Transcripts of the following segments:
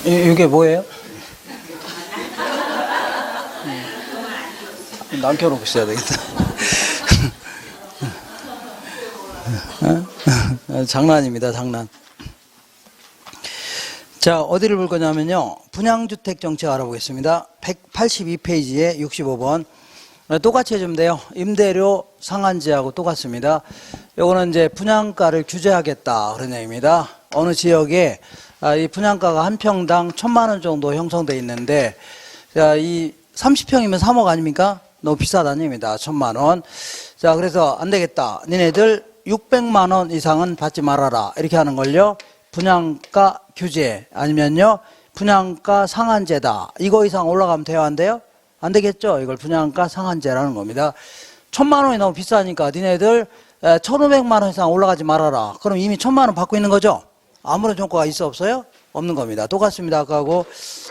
이게 뭐예요? 남겨놓고 있어야 되겠다. 장난입니다, 장난. 자, 어디를 볼 거냐면요. 분양주택 정책 알아보겠습니다. 182페이지에 65번. 똑같이 해주면 돼요. 임대료 상한제하고 똑같습니다. 요거는 이제 분양가를 규제하겠다 그런 얘기입니다. 어느 지역에 이 분양가가 한 평당 1,000만 원 정도 형성돼 있는데, 자, 이 30평이면 3억 아닙니까? 너무 비싸다는 얘기입니다. 1,000만 원. 자, 그래서 안 되겠다. 니네들 600만 원 이상은 받지 말아라. 이렇게 하는 걸요. 분양가 규제 아니면요. 분양가 상한제다. 이거 이상 올라가면 돼요, 안 돼요? 안 되겠죠? 이걸 분양가 상한제라는 겁니다. 1,000만 원이 너무 비싸니까 니네들 1,500만 원 이상 올라가지 말아라. 그럼 이미 1,000만 원 받고 있는 거죠? 아무런 효과가 있어 없어요? 없는 겁니다. 똑같습니다. 아까하고.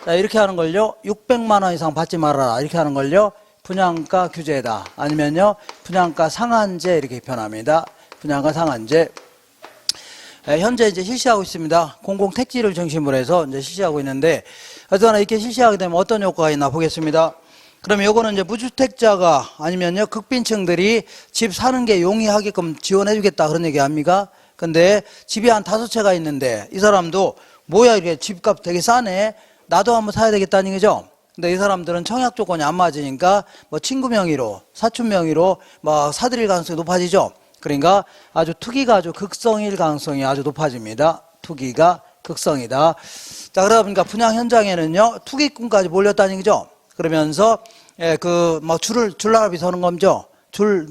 자, 이렇게 하는 걸요. 600만 원 이상 받지 말아라. 이렇게 하는 걸요. 분양가 규제다. 아니면요. 분양가 상한제 이렇게 표현합니다. 분양가 상한제. 현재 이제 실시하고 있습니다. 공공택지를 중심으로 해서 이제 실시하고 있는데, 어쨌거나 이렇게 실시하게 되면 어떤 효과가 있나 보겠습니다. 그러면 요거는 이제 무주택자가 아니면요. 극빈층들이 집 사는 게 용이하게끔 지원해주겠다 그런 얘기 아닙니까? 근데 집이 한 5채가 있는데 이 사람도 뭐야 이게 집값 되게 싸네. 나도 한번 사야 되겠다는 얘기죠. 근데 이 사람들은 청약 조건이 안 맞으니까 뭐 친구 명의로, 사촌 명의로 뭐 사들일 가능성이 높아지죠. 그러니까 아주 투기가 아주 극성일 가능성이 아주 높아집니다. 투기가 극성이다. 자, 그러다 보니까 분양 현장에는요, 투기꾼까지 몰렸다는 얘기죠. 그러면서, 줄라비 서는 거죠. 줄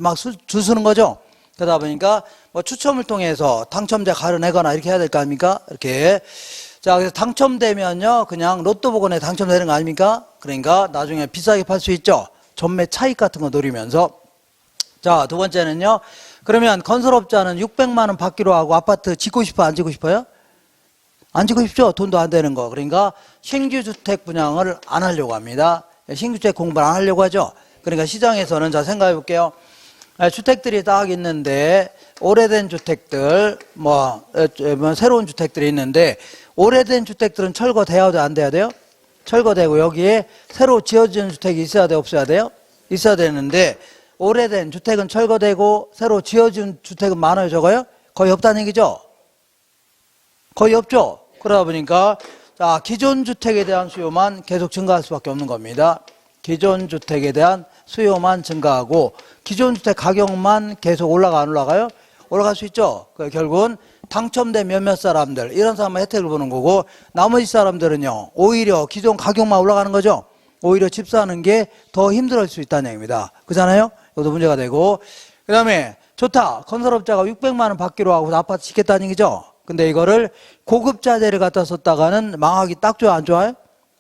서는 거죠. 그러다 보니까 뭐 추첨을 통해서 당첨자 가려내거나 이렇게 해야 될 거 아닙니까? 이렇게. 자, 그래서 당첨되면요, 그냥 로또 복원에 당첨되는 거 아닙니까? 그러니까 나중에 비싸게 팔 수 있죠. 전매 차익 같은 거 노리면서. 자, 두 번째는요, 그러면 건설업자는 600만 원 받기로 하고 아파트 짓고 싶어, 안 짓고 싶어요? 안 짓고 싶죠? 돈도 안 되는 거. 그러니까 신규 주택 분양을 안 하려고 합니다. 신규 주택 공부를 안 하려고 하죠. 그러니까 시장에서는 자, 생각해 볼게요. 주택들이 딱 있는데 오래된 주택들, 새로운 주택들이 있는데 오래된 주택들은 철거돼야 돼, 안 돼야 돼요? 철거되고 여기에 새로 지어지는 주택이 있어야 돼, 없어야 돼요? 있어야 되는데 오래된 주택은 철거되고 새로 지어진 주택은 많아요, 적어요? 거의 없다는 얘기죠? 거의 없죠? 그러다 보니까 자, 기존 주택에 대한 수요만 계속 증가할 수밖에 없는 겁니다. 기존 주택에 대한 수요만 증가하고 기존 주택 가격만 계속 안 올라가요? 올라갈 수 있죠? 결국은 당첨된 몇몇 사람들, 이런 사람만 혜택을 보는 거고 나머지 사람들은요, 오히려 기존 가격만 올라가는 거죠? 오히려 집 사는 게 더 힘들어질 수 있다는 얘기입니다. 그렇잖아요? 이것도 문제가 되고, 그 다음에 좋다. 건설업자가 600만 원 받기로 하고 아파트 짓겠다는 얘기죠? 근데 이거를 고급자재를 갖다 썼다가는 망하기 딱 좋아요, 안 좋아요?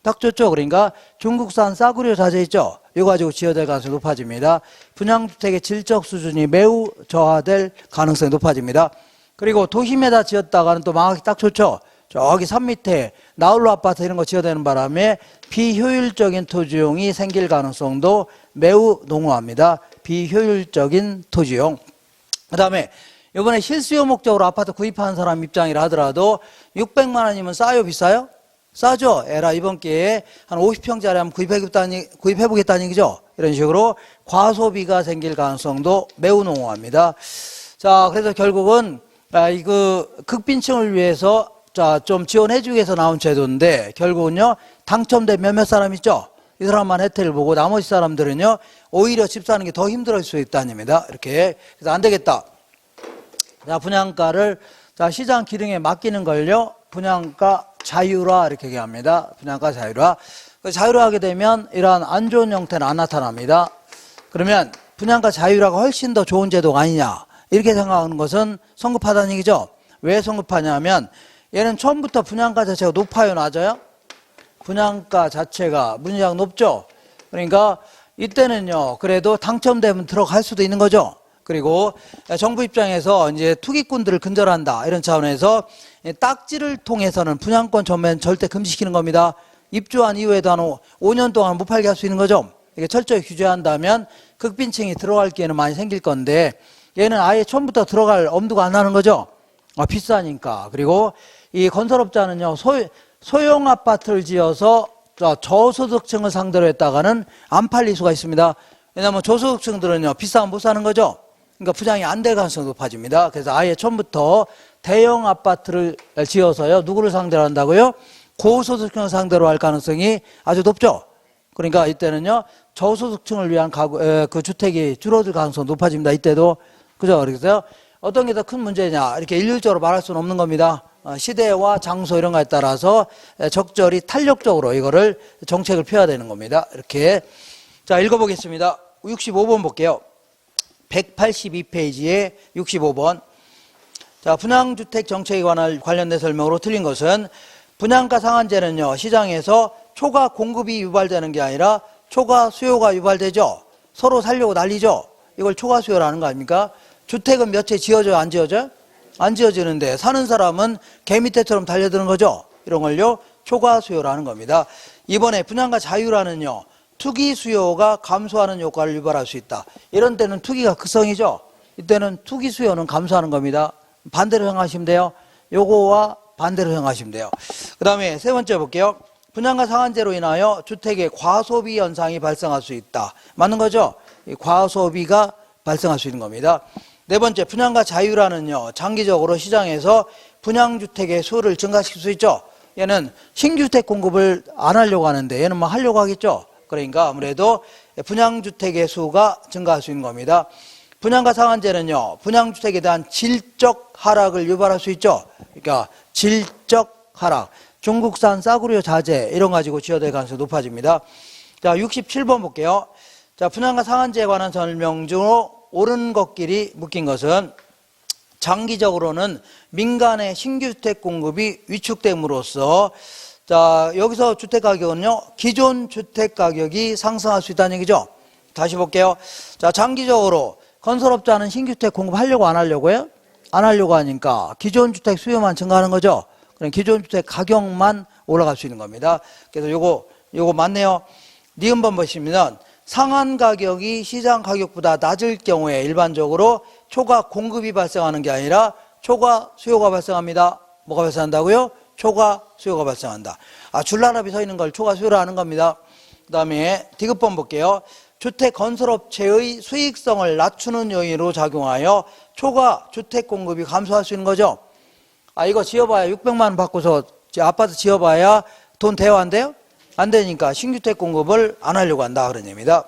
딱 좋죠. 그러니까 중국산 싸구려 자재 있죠? 이거 가지고 지어야 될 가능성이 높아집니다. 분양주택의 질적 수준이 매우 저하될 가능성이 높아집니다. 그리고 도심에다 지었다가는 또 망하기 딱 좋죠. 저기 산 밑에 나홀로 아파트 이런 거 지어야 되는 바람에 비효율적인 토지용이 생길 가능성도 매우 농후합니다. 비효율적인 토지용. 그 다음에 이번에 실수요 목적으로 아파트 구입하는 사람 입장이라 하더라도 600만 원이면 싸요, 비싸요? 싸죠. 에라 이번 기회에 한 50평짜리 한번 구입해보겠다는 얘기죠. 이런 식으로 과소비가 생길 가능성도 매우 농후합니다. 자, 그래서 결국은 극빈층을 위해서 자, 좀 지원해주기 위해서 나온 제도인데 결국은요, 당첨된 몇몇 사람 있죠? 이 사람만 혜택을 보고 나머지 사람들은요, 오히려 집 사는 게 더 힘들어질 수 있다는 얘기입니다. 이렇게. 그래서 안 되겠다. 자, 분양가를 자, 시장 기능에 맡기는 걸요, 분양가 자유화 이렇게 얘기합니다. 분양가 자유화. 자유화하게 되면 이러한 안 좋은 형태는 안 나타납니다. 그러면 분양가 자유화가 훨씬 더 좋은 제도가 아니냐 이렇게 생각하는 것은 성급하다는 얘기죠. 왜 성급하냐면 얘는 처음부터 분양가 자체가 높아요, 낮아요? 분양가 자체가 문제가 높죠. 그러니까 이때는요, 그래도 당첨되면 들어갈 수도 있는 거죠. 그리고 정부 입장에서 이제 투기꾼들을 근절한다 이런 차원에서 딱지를 통해서는 분양권 전면 절대 금지시키는 겁니다. 입주한 이후에도 한 5년 동안 못 팔게 할 수 있는 거죠. 이게 철저히 규제한다면 극빈층이 들어갈 기회는 많이 생길 건데 얘는 아예 처음부터 들어갈 엄두가 안 나는 거죠. 비싸니까. 그리고 이 건설업자는요, 소형 아파트를 지어서 저소득층을 상대로 했다가는 안 팔릴 수가 있습니다. 왜냐하면 저소득층들은요, 비싸면 못 사는 거죠. 그러니까 분양이 안 될 가능성이 높아집니다. 그래서 아예 처음부터 대형 아파트를 지어서요, 누구를 상대로 한다고요? 고소득층을 상대로 할 가능성이 아주 높죠. 그러니까 이때는요, 저소득층을 위한 그 주택이 줄어들 가능성이 높아집니다. 이때도. 그죠? 그래서 어떤 게 더 큰 문제냐, 이렇게 일률적으로 말할 수는 없는 겁니다. 시대와 장소 이런 거에 따라서 적절히 탄력적으로 이거를 정책을 펴야 되는 겁니다. 이렇게. 자, 읽어보겠습니다. 65번 볼게요. 182페이지에 65번. 자, 분양주택 정책에 관련된 설명으로 틀린 것은 분양가 상한제는요, 시장에서 초과 공급이 유발되는 게 아니라 초과 수요가 유발되죠. 서로 살려고 난리죠. 이걸 초과 수요라는 거 아닙니까? 주택은 몇 채 지어져요? 안 지어져요? 안 지어지는데 사는 사람은 개미떼처럼 달려드는 거죠. 이런 걸요, 초과 수요라는 겁니다. 이번에 분양가 자유라는요, 투기 수요가 감소하는 효과를 유발할 수 있다. 이런 때는 투기가 극성이죠. 이때는 투기 수요는 감소하는 겁니다. 반대로 행하시면 돼요. 요거와 반대로 행하시면 돼요. 그 다음에 세 번째 볼게요. 분양가 상한제로 인하여 주택의 과소비 현상이 발생할 수 있다. 맞는 거죠? 이 과소비가 발생할 수 있는 겁니다. 네 번째, 분양가 자유라는요, 장기적으로 시장에서 분양주택의 수를 증가시킬 수 있죠. 얘는 신규주택 공급을 안 하려고 하는데 얘는 뭐 하려고 하겠죠. 그러니까 아무래도 분양주택의 수가 증가할 수 있는 겁니다. 분양가 상한제는요, 분양주택에 대한 질적 하락을 유발할 수 있죠. 그러니까 질적 하락, 중국산 싸구려 자재 이런 거 가지고 지어될 가능성이 높아집니다. 자, 67번 볼게요. 자, 분양가 상한제에 관한 설명 중 옳은 것끼리 묶인 것은 장기적으로는 민간의 신규주택 공급이 위축됨으로써, 자, 여기서 주택가격은요, 기존 주택가격이 상승할 수 있다는 얘기죠. 다시 볼게요. 자, 장기적으로 건설업자는 신규주택 공급하려고 안 하려고요? 안 하려고 하니까 기존 주택 수요만 증가하는 거죠. 그럼 기존 주택 가격만 올라갈 수 있는 겁니다. 그래서 요거 맞네요. 니은번 보시면 상한 가격이 시장 가격보다 낮을 경우에 일반적으로 초과 공급이 발생하는 게 아니라 초과 수요가 발생합니다. 뭐가 발생한다고요? 초과 수요가 발생한다. 줄나랍이 서 있는 걸 초과 수요로 하는 겁니다. 그 다음에 디귿번 볼게요. 주택 건설업체의 수익성을 낮추는 요인으로 작용하여 초과 주택 공급이 감소할 수 있는 거죠. 이거 지어봐야 600만 원 받고서 아파트 지어봐야 돈 돼요? 안 돼요? 안 되니까 신규주택 공급을 안 하려고 한다 그런 얘기입니다.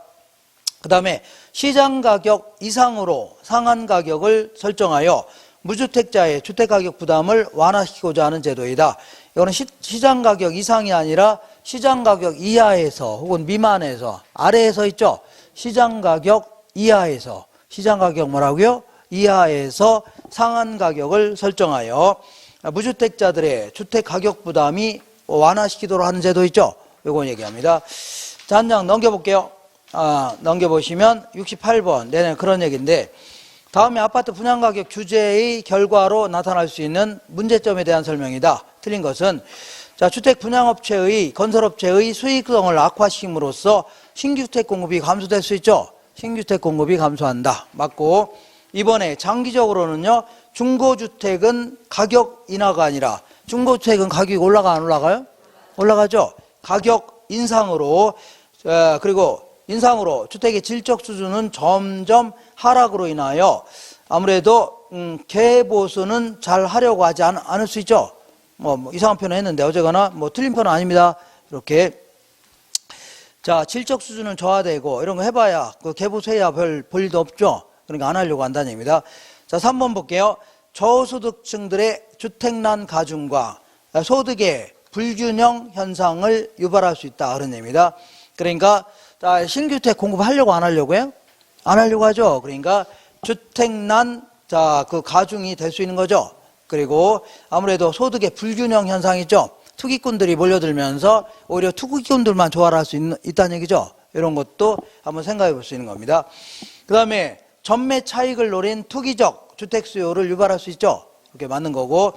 그 다음에 시장 가격 이상으로 상한 가격을 설정하여 무주택자의 주택가격 부담을 완화시키고자 하는 제도이다. 이거는 시장 가격 이상이 아니라 시장 가격 이하에서 혹은 미만에서, 아래에서 있죠. 시장 가격 이하에서, 시장 가격 뭐라고요? 이하에서 상한 가격을 설정하여 무주택자들의 주택 가격 부담이 완화시키도록 하는 제도 있죠. 요거 얘기합니다. 자, 한 장 넘겨볼게요. 넘겨보시면 68번. 내내 그런 얘기인데, 다음에 아파트 분양가격 규제의 결과로 나타날 수 있는 문제점에 대한 설명이다. 틀린 것은, 자, 주택 분양업체의, 건설업체의 수익성을 악화시킴으로써 신규주택 공급이 감소될 수 있죠. 신규주택 공급이 감소한다. 맞고, 이번에 장기적으로는요, 중고주택은 가격 인하가 아니라, 중고주택은 가격이 올라가 안 올라가요? 올라가죠. 가격 인상으로, 그리고 인상으로 주택의 질적 수준은 점점 하락으로 인하여 아무래도 개보수는 잘 하려고 하지 않을 수 있죠. 뭐 이상한 표현을 했는데 어쨌거나 뭐 틀린 표현은 아닙니다. 이렇게. 자, 질적 수준은 저하되고 이런 거 해봐야 그 개보수해야 별 볼 일도 없죠. 그러니까 안 하려고 한다는 얘기입니다. 자, 3번 볼게요. 저소득층들의 주택난 가중과 소득의 불균형 현상을 유발할 수 있다 그런 얘기입니다. 그러니까 신규주택 공급하려고 안 하려고요? 안 하려고 하죠. 그러니까 주택난 그 가중이 될 수 있는 거죠. 그리고 아무래도 소득의 불균형 현상이 있죠. 투기꾼들이 몰려들면서 오히려 투기꾼들만 조화할 수 있다는 얘기죠. 이런 것도 한번 생각해 볼 수 있는 겁니다. 그 다음에 전매 차익을 노린 투기적 주택 수요를 유발할 수 있죠. 이렇게 맞는 거고,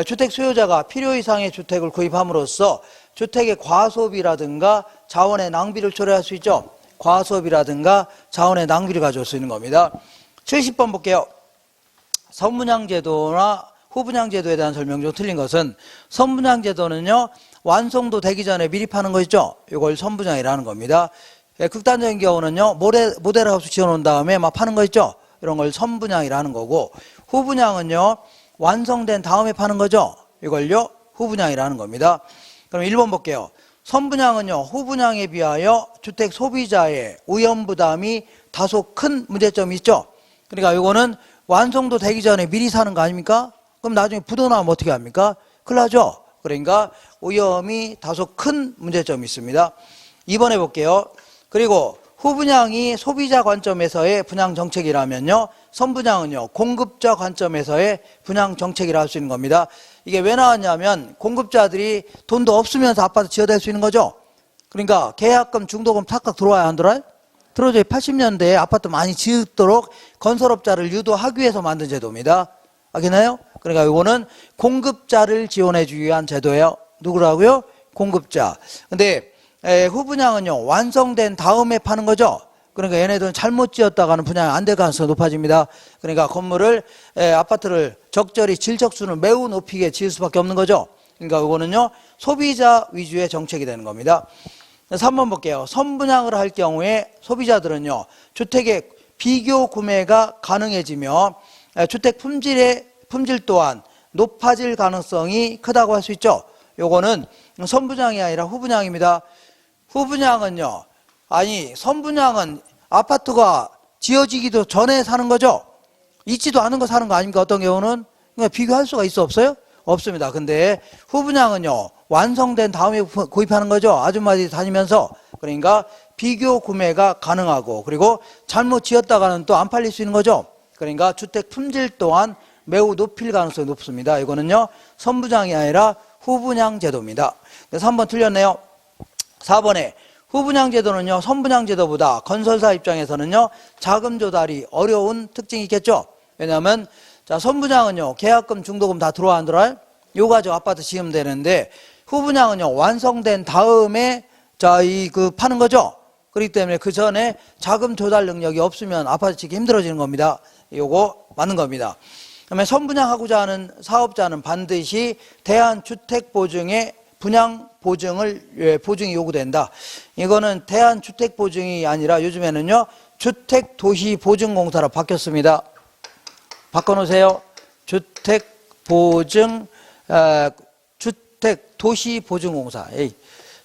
주택 수요자가 필요 이상의 주택을 구입함으로써 주택의 과소비라든가 자원의 낭비를 초래할 수 있죠. 과소비라든가 자원의 낭비를 가져올 수 있는 겁니다. 70번 볼게요. 선분양제도나 후분양제도에 대한 설명 중 틀린 것은 선분양제도는요, 완성도 되기 전에 미리 파는 거 있죠? 이걸 선분양이라는 겁니다. 극단적인 경우는요, 모델하우스 지어놓은 다음에 막 파는 거 있죠? 이런 걸 선분양이라는 거고, 후분양은요, 완성된 다음에 파는 거죠? 이걸요, 후분양이라는 겁니다. 그럼 1번 볼게요. 선분양은요, 후분양에 비하여 주택 소비자의 오염부담이 다소 큰 문제점이 있죠? 그러니까 이거는 완성도 되기 전에 미리 사는 거 아닙니까? 그럼 나중에 부도 나면 어떻게 합니까? 큰일 나죠? 그러니까 오염이 다소 큰 문제점이 있습니다. 2번 해볼게요. 그리고 후분양이 소비자 관점에서의 분양 정책이라면요, 선분양은요, 공급자 관점에서의 분양 정책이라 할 수 있는 겁니다. 이게 왜 나왔냐면 공급자들이 돈도 없으면서 아파트 지어댈 수 있는 거죠. 그러니까 계약금, 중도금 탁탁 들어와야 안 들어와요? 들어오죠. 80년대에 아파트 많이 지으도록 건설업자를 유도하기 위해서 만든 제도입니다. 알겠나요? 그러니까 이거는 공급자를 지원해 주기 위한 제도예요. 누구라고요? 공급자. 근데 후분양은요, 완성된 다음에 파는 거죠. 그러니까 얘네들은 잘못 지었다가는 분양이 안 될 가능성이 높아집니다. 그러니까 건물을, 아파트를 적절히 질적수는 매우 높이게 지을 수밖에 없는 거죠. 그러니까 이거는요, 소비자 위주의 정책이 되는 겁니다. 3번 볼게요. 선분양을 할 경우에 소비자들은요, 주택의 비교 구매가 가능해지며 주택 품질 또한 높아질 가능성이 크다고 할 수 있죠. 요거는 선분양이 아니라 후분양입니다. 후분양은요, 선분양은 아파트가 지어지기도 전에 사는 거죠. 있지도 않은 거 사는 거 아닙니까? 어떤 경우는 그러니까 비교할 수가 있어 없어요? 없습니다. 근데 후분양은요, 완성된 다음에 구입하는 거죠. 아줌마들이 다니면서. 그러니까 비교 구매가 가능하고, 그리고 잘못 지었다가는 또 안 팔릴 수 있는 거죠. 그러니까 주택 품질 또한 매우 높일 가능성이 높습니다. 이거는요, 선분양이 아니라 후분양 제도입니다. 그래서 3번 틀렸네요. 4번에 후분양 제도는요, 선분양 제도보다 건설사 입장에서는요, 자금 조달이 어려운 특징이 있겠죠. 왜냐하면 자, 선분양은요, 계약금, 중도금 다 들어와 안 들어와요? 요 가지고 아파트 지으면 되는데, 후분양은요, 완성된 다음에 파는 거죠. 그렇기 때문에 그 전에 자금 조달 능력이 없으면 아파트 짓기 힘들어지는 겁니다. 요거 맞는 겁니다. 그다음에 선분양하고자 하는 사업자는 반드시 대한주택보증의 분양 보증이 요구된다. 이거는 대한주택보증이 아니라 요즘에는요, 주택도시보증공사로 바뀌었습니다. 바꿔놓으세요. 주택도시보증공사.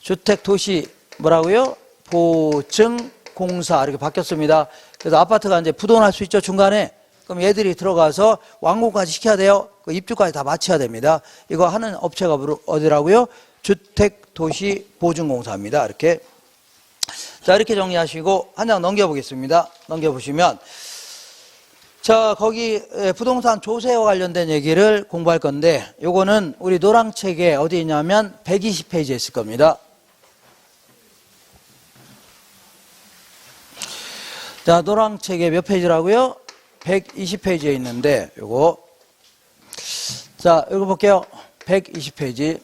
주택도시 뭐라고요? 보증공사 이렇게 바뀌었습니다. 그래서 아파트가 이제 부도날 수 있죠, 중간에. 그럼 얘들이 들어가서 완공까지 시켜야 돼요. 그 입주까지 다 마쳐야 됩니다. 이거 하는 업체가 어디라고요? 주택도시보증공사입니다. 이렇게. 자, 이렇게 정리하시고 한 장 넘겨보겠습니다. 넘겨보시면 자, 거기 부동산 조세와 관련된 얘기를 공부할 건데, 요거는 우리 노랑책에 어디 있냐면 120페이지에 있을 겁니다. 자, 노랑책에 몇 페이지라고요? 120페이지에 있는데, 요거. 자, 읽어볼게요. 120페이지.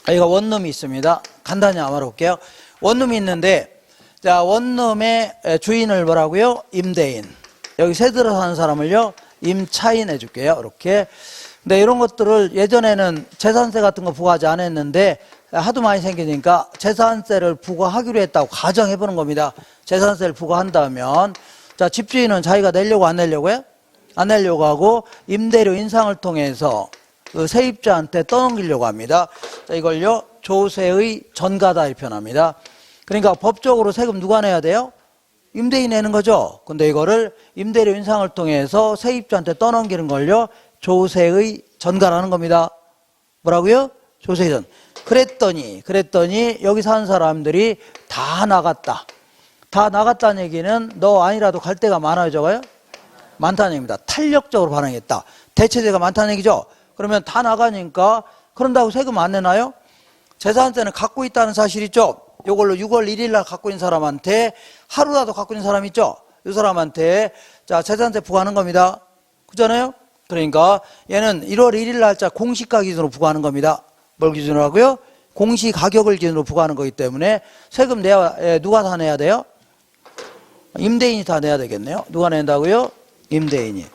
여기가 원룸이 있습니다. 간단히 알아볼게요. 원룸이 있는데, 자, 원룸의 주인을 뭐라고요? 임대인. 여기 새 들어 사는 사람을요, 임차인 해줄게요. 이렇게. 근데 이런 것들을 예전에는 재산세 같은 거 부과하지 않았는데, 하도 많이 생기니까 재산세를 부과하기로 했다고 가정해보는 겁니다. 재산세를 부과한다면, 자, 집주인은 자기가 내려고 안 내려고요? 안 내려고 하고, 임대료 인상을 통해서 그 세입자한테 떠넘기려고 합니다. 자, 이걸요, 조세의 전가다 이렇게 표현합니다. 그러니까 법적으로 세금 누가 내야 돼요? 임대인이 내는 거죠. 근데 이거를 임대료 인상을 통해서 세입자한테 떠넘기는 걸요, 조세의 전가라는 겁니다. 뭐라고요? 조세의 전. 그랬더니 여기 사는 사람들이 다 나갔다. 다 나갔다는 얘기는 너 아니라도 갈 데가 많아요, 저거요? 많다는 얘기입니다. 탄력적으로 반응했다. 대체제가 많다는 얘기죠. 그러면 다 나가니까 그런다고 세금 안 내나요? 재산세는 갖고 있다는 사실 있죠. 요걸로 6월 1일 날 갖고 있는 사람한테 하루라도 갖고 있는 사람 있죠. 이 사람한테 자, 재산세 부과하는 겁니다. 그잖아요? 그러니까 얘는 1월 1일 날짜 공시가 기준으로 부과하는 겁니다. 뭘 기준으로 하고요? 공시가격을 기준으로 부과하는 거기 때문에 세금 누가 다 내야 돼요? 임대인이 다 내야 되겠네요. 누가 낸다고요? 임대인이.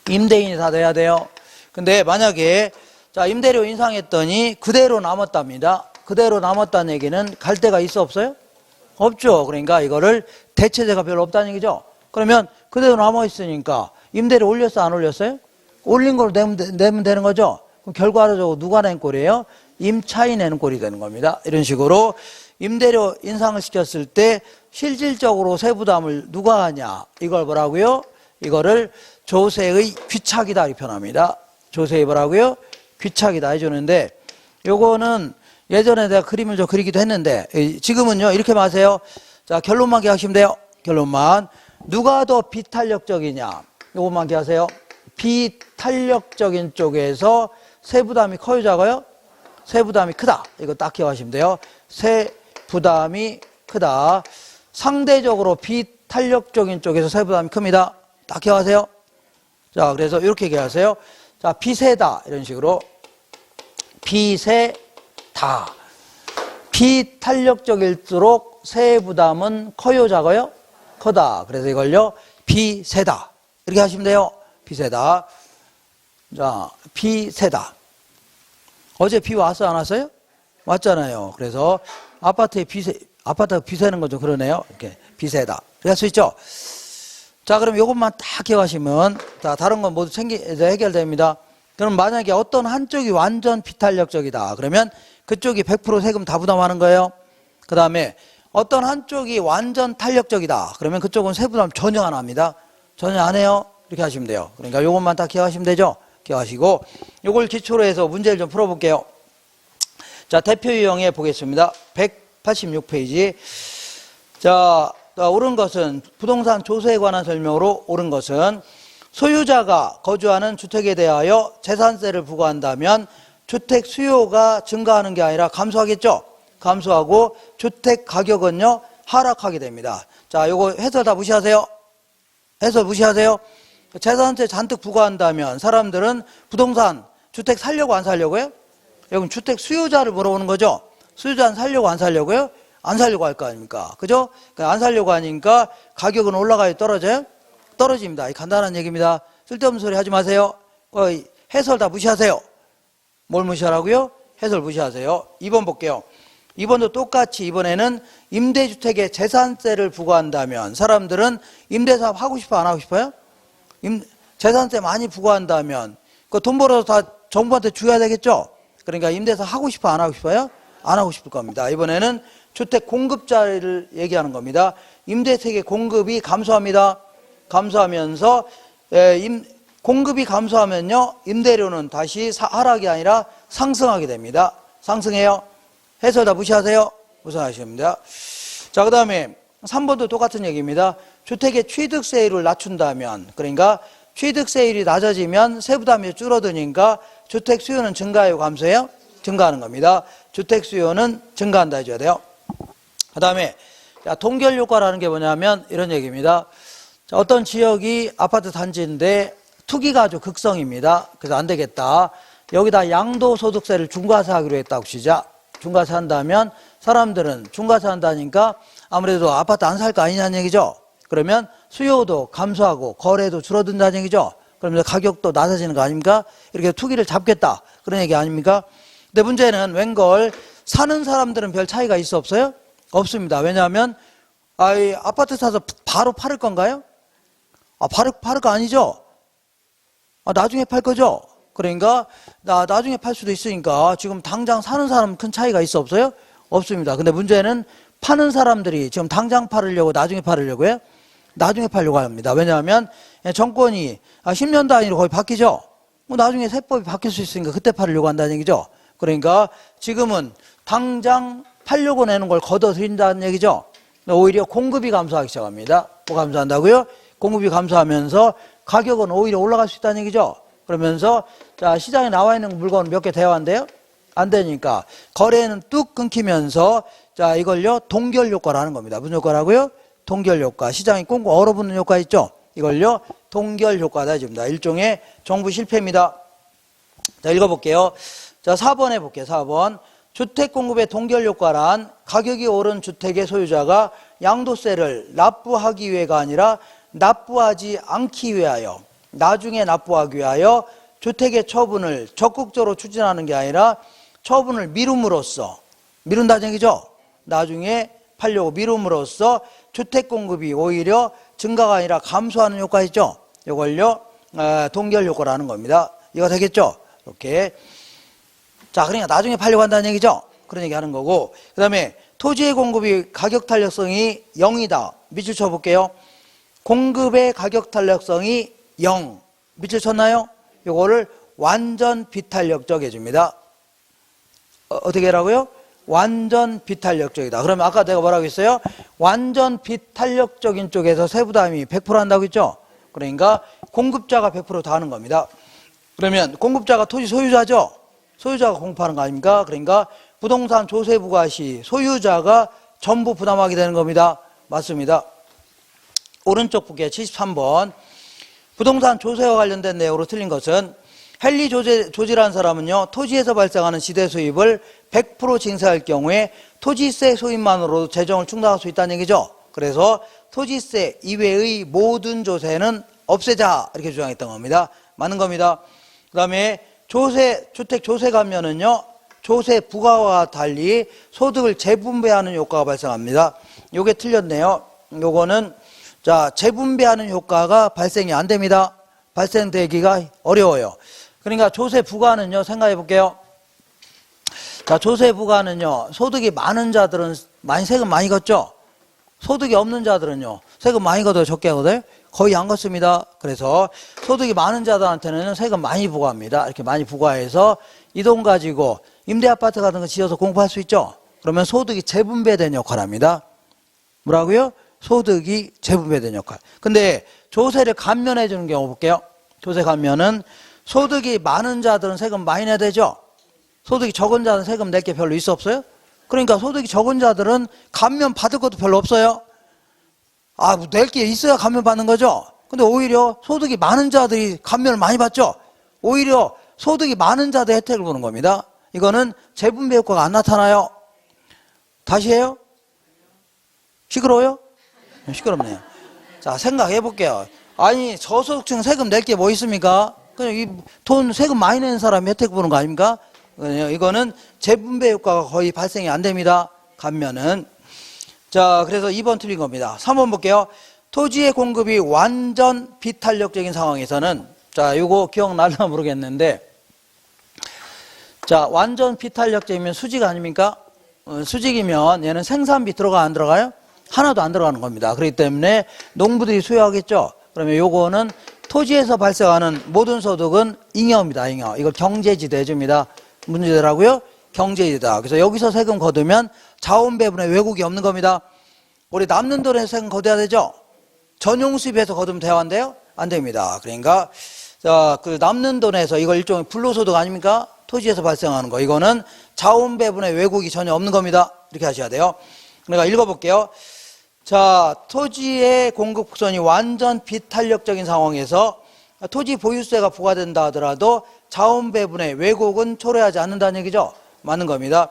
임대인이 다 돼야 돼요. 근데 만약에 자 임대료 인상했더니 그대로 남았답니다. 그대로 남았다는 얘기는 갈 데가 있어 없어요? 없죠. 그러니까 이거를 대체제가 별로 없다는 얘기죠. 그러면 그대로 남아있으니까 임대료 올렸어 안 올렸어요? 올린 걸 내면 되는 거죠. 그럼 결과적으로 누가 낸 꼴이에요? 임차인이 내는 꼴이 되는 겁니다. 이런 식으로 임대료 인상을 시켰을 때 실질적으로 세부담을 누가 하냐, 이걸 뭐라고요? 이거를 조세의 귀착이다 이렇게 표현합니다. 조세의 뭐라고요? 귀착이다 해주는데, 요거는 예전에 내가 그림을 좀 그리기도 했는데 지금은요 이렇게 마세요. 자 결론만 기억하시면 돼요. 결론만. 누가 더 비탄력적이냐, 요것만 기억하세요. 비탄력적인 쪽에서 세부담이 커요 작아요? 세부담이 크다. 이거 딱 기억하시면 돼요. 세부담이 크다. 상대적으로 비탄력적인 쪽에서 세부담이 큽니다. 딱 기억하세요. 자 그래서 이렇게 기억하세요. 자 비세다 이런 식으로. 비세다. 비탄력적일수록 세부담은 커요 작아요? 크다. 그래서 이걸요 비세다 이렇게 하시면 돼요. 비세다. 자 비세다. 어제 비 왔어 안 왔어요? 왔잖아요. 그래서 아파트에 아파트가 비세는 건 좀 그러네요. 이렇게 비세다 이렇게 할 수 있죠. 자 그럼 이것만 딱 기억하시면 자 다른 건 모두 해결됩니다. 그럼 만약에 어떤 한쪽이 완전 비탄력적이다 그러면 그쪽이 100% 세금 다 부담하는 거예요. 그 다음에 어떤 한쪽이 완전 탄력적이다 그러면 그쪽은 세부담 전혀 안 합니다. 전혀 안 해요. 이렇게 하시면 돼요. 그러니까 이것만 딱 기억하시면 되죠. 기억하시고 이걸 기초로 해서 문제를 좀 풀어볼게요. 자 대표 유형에 보겠습니다. 186페이지. 자 옳은 것은 부동산 조세에 관한 설명으로 옳은 것은 소유자가 거주하는 주택에 대하여 재산세를 부과한다면 주택 수요가 증가하는 게 아니라 감소하겠죠. 감소하고 주택 가격은요 하락하게 됩니다. 자 요거 해설 다 무시하세요. 해설 무시하세요. 재산세 잔뜩 부과한다면 사람들은 부동산 주택 살려고 안 살려고요? 여기 주택 수요자를 물어보는 거죠. 수요자는 살려고 안 살려고요? 안 살려고 할 거 아닙니까? 그죠? 안 살려고 하니까 가격은 올라가요 떨어져요? 떨어집니다. 간단한 얘기입니다. 쓸데없는 소리 하지 마세요. 해설 다 무시하세요. 뭘 무시하라고요? 해설 무시하세요. 2번 볼게요. 2번도 똑같이 이번에는 임대주택에 재산세를 부과한다면 사람들은 임대사업 하고 싶어 안 하고 싶어요? 재산세 많이 부과한다면 그 돈 벌어서 다 정부한테 줘야 되겠죠? 그러니까 임대사 하고 싶어 안 하고 싶어요? 안 하고 싶을 겁니다. 이번에는 주택 공급자를 얘기하는 겁니다. 임대택의 공급이 감소합니다. 감소하면서 공급이 감소하면요 임대료는 다시 하락이 아니라 상승하게 됩니다. 상승해요. 해설 다 무시하세요. 무시하시면 됩니다. 자, 그 다음에 3번도 똑같은 얘기입니다. 주택의 취득세율을 낮춘다면, 그러니까 취득세율이 낮아지면 세부담이 줄어드니까 주택 수요는 증가해요, 감소해요? 증가하는 겁니다. 주택 수요는 증가한다 해줘야 돼요. 그 다음에 동결 효과라는 게 뭐냐면 이런 얘기입니다. 자, 어떤 지역이 아파트 단지인데 투기가 아주 극성입니다. 그래서 안 되겠다. 여기다 양도소득세를 중과세 하기로 했다고 시작. 중과세 한다면 사람들은 중과세 한다니까 아무래도 아파트 안 살 거 아니냐는 얘기죠. 그러면 수요도 감소하고 거래도 줄어든다는 얘기죠. 그러면 가격도 낮아지는 거 아닙니까? 이렇게 투기를 잡겠다 그런 얘기 아닙니까? 근데 문제는 웬걸 사는 사람들은 별 차이가 있어 없어요? 없습니다. 왜냐하면 아파트 사서 바로 팔을 건가요? 바로 팔을 거 아니죠? 나중에 팔 거죠? 그러니까 나중에 팔 수도 있으니까 지금 당장 사는 사람은 큰 차이가 있어 없어요? 없습니다. 근데 문제는 파는 사람들이 지금 당장 팔으려고 나중에 팔으려고 해요? 나중에 팔려고 합니다. 왜냐하면 정권이 10년 단위로 거의 바뀌죠? 나중에 세법이 바뀔 수 있으니까 그때 팔으려고 한다는 얘기죠. 그러니까 지금은 당장 팔려고 내는 걸 걷어들인다는 얘기죠. 오히려 공급이 감소하기 시작합니다. 뭐 감소한다고요? 공급이 감소하면서 가격은 오히려 올라갈 수 있다는 얘기죠. 그러면서 자 시장에 나와 있는 물건은 몇 개 돼야 한대요? 안 되니까 거래는 뚝 끊기면서 자 이걸요 동결 효과라는 겁니다. 무슨 효과라고요? 동결 효과. 시장이 꽁꽁 얼어붙는 효과 있죠? 이걸요 동결 효과다 해줍니다. 일종의 정부 실패입니다. 자 읽어볼게요. 자 4번 해볼게요. 4번. 주택 공급의 동결 효과란 가격이 오른 주택의 소유자가 양도세를 납부하기 위해가 아니라 납부하지 않기 위하여 나중에 납부하기 위하여 주택의 처분을 적극적으로 추진하는 게 아니라 처분을 미룸으로써, 미룬다는 얘기죠. 나중에 팔려고 미룸으로써 주택 공급이 오히려 증가가 아니라 감소하는 효과 있죠. 이걸요 동결 효과라는 겁니다. 이거 되겠죠? 이렇게. 자, 그러니까 나중에 팔려고 한다는 얘기죠. 그런 얘기 하는 거고. 그 다음에 토지의 공급이 가격 탄력성이 0이다. 밑줄 쳐볼게요. 공급의 가격 탄력성이 0. 밑줄 쳤나요? 이거를 완전 비탄력적 해줍니다. 어떻게 하라고요? 완전 비탄력적이다. 그러면 아까 내가 뭐라고 했어요? 완전 비탄력적인 쪽에서 세부담이 100% 한다고 했죠? 그러니까 공급자가 100% 다 하는 겁니다. 그러면 공급자가 토지 소유자죠? 소유자가 공급하는 거 아닙니까? 그러니까 부동산 조세 부과 시 소유자가 전부 부담하게 되는 겁니다. 맞습니다. 오른쪽 북에 73번. 부동산 조세와 관련된 내용으로 틀린 것은 헨리 조지라는 사람은요, 토지에서 발생하는 지대 수입을 100% 징수할 경우에 토지세 소입만으로도 재정을 충당할 수 있다는 얘기죠. 그래서 토지세 이외의 모든 조세는 없애자 이렇게 주장했던 겁니다. 맞는 겁니다. 그 다음에 주택 조세 감면은요, 조세 부과와 달리 소득을 재분배하는 효과가 발생합니다. 요게 틀렸네요. 요거는 자, 재분배하는 효과가 발생이 안 됩니다. 발생되기가 어려워요. 그러니까 조세 부과는요, 생각해 볼게요. 자, 조세 부과는요, 소득이 많은 자들은 세금 많이 걷죠? 소득이 없는 자들은요, 세금 많이 걷어요, 적게 걷어요? 거의 안 걷습니다. 그래서 소득이 많은 자들한테는 세금 많이 부과합니다. 이렇게 많이 부과해서 이 돈 가지고 임대 아파트 같은 거 지어서 공부할 수 있죠? 그러면 소득이 재분배된 역할을 합니다. 뭐라고요? 소득이 재분배된 역할. 근데 조세를 감면해 주는 경우 볼게요. 조세 감면은 소득이 많은 자들은 세금 많이 내야 되죠? 소득이 적은 자들은 세금 낼 게 별로 있어 없어요? 그러니까 소득이 적은 자들은 감면 받을 것도 별로 없어요. 아, 낼 게 있어야 감면 받는 거죠? 근데 오히려 소득이 많은 자들이 감면을 많이 받죠? 오히려 소득이 많은 자들 혜택을 보는 겁니다. 이거는 재분배 효과가 안 나타나요. 다시 해요? 시끄러워요? 시끄럽네요. 자, 생각해 볼게요. 아니, 저소득층 세금 낼 게 뭐 있습니까? 그냥 이 돈 세금 많이 내는 사람이 혜택 보는 거 아닙니까? 이거는 재분배 효과가 거의 발생이 안 됩니다. 감면은. 자, 그래서 2번 틀린 겁니다. 3번 볼게요. 토지의 공급이 완전 비탄력적인 상황에서는, 자, 요거 기억날나 모르겠는데, 자, 완전 비탄력적이면 수직 아닙니까? 수직이면 얘는 생산비 들어가 안 들어가요? 하나도 안 들어가는 겁니다. 그렇기 때문에 농부들이 수요하겠죠. 그러면 요거는 토지에서 발생하는 모든 소득은 잉여입니다. 잉여. 이걸 경제지대 해줍니다. 문제더라고요. 경제지대다. 그래서 여기서 세금 거두면 자원 배분에 왜곡이 없는 겁니다. 우리 남는 돈에서 세금 거둬야 되죠. 전용 수입에서 거두면 돼야 한대요? 안 됩니다. 그러니까 자, 그 남는 돈에서 이걸 일종의 불로소득 아닙니까? 토지에서 발생하는 거. 이거는 자원 배분에 왜곡이 전혀 없는 겁니다. 이렇게 하셔야 돼요. 그러니까 읽어볼게요. 자, 토지의 공급 곡선이 완전 비탄력적인 상황에서 토지 보유세가 부과된다 하더라도 자원 배분의 왜곡은 초래하지 않는다는 얘기죠. 맞는 겁니다.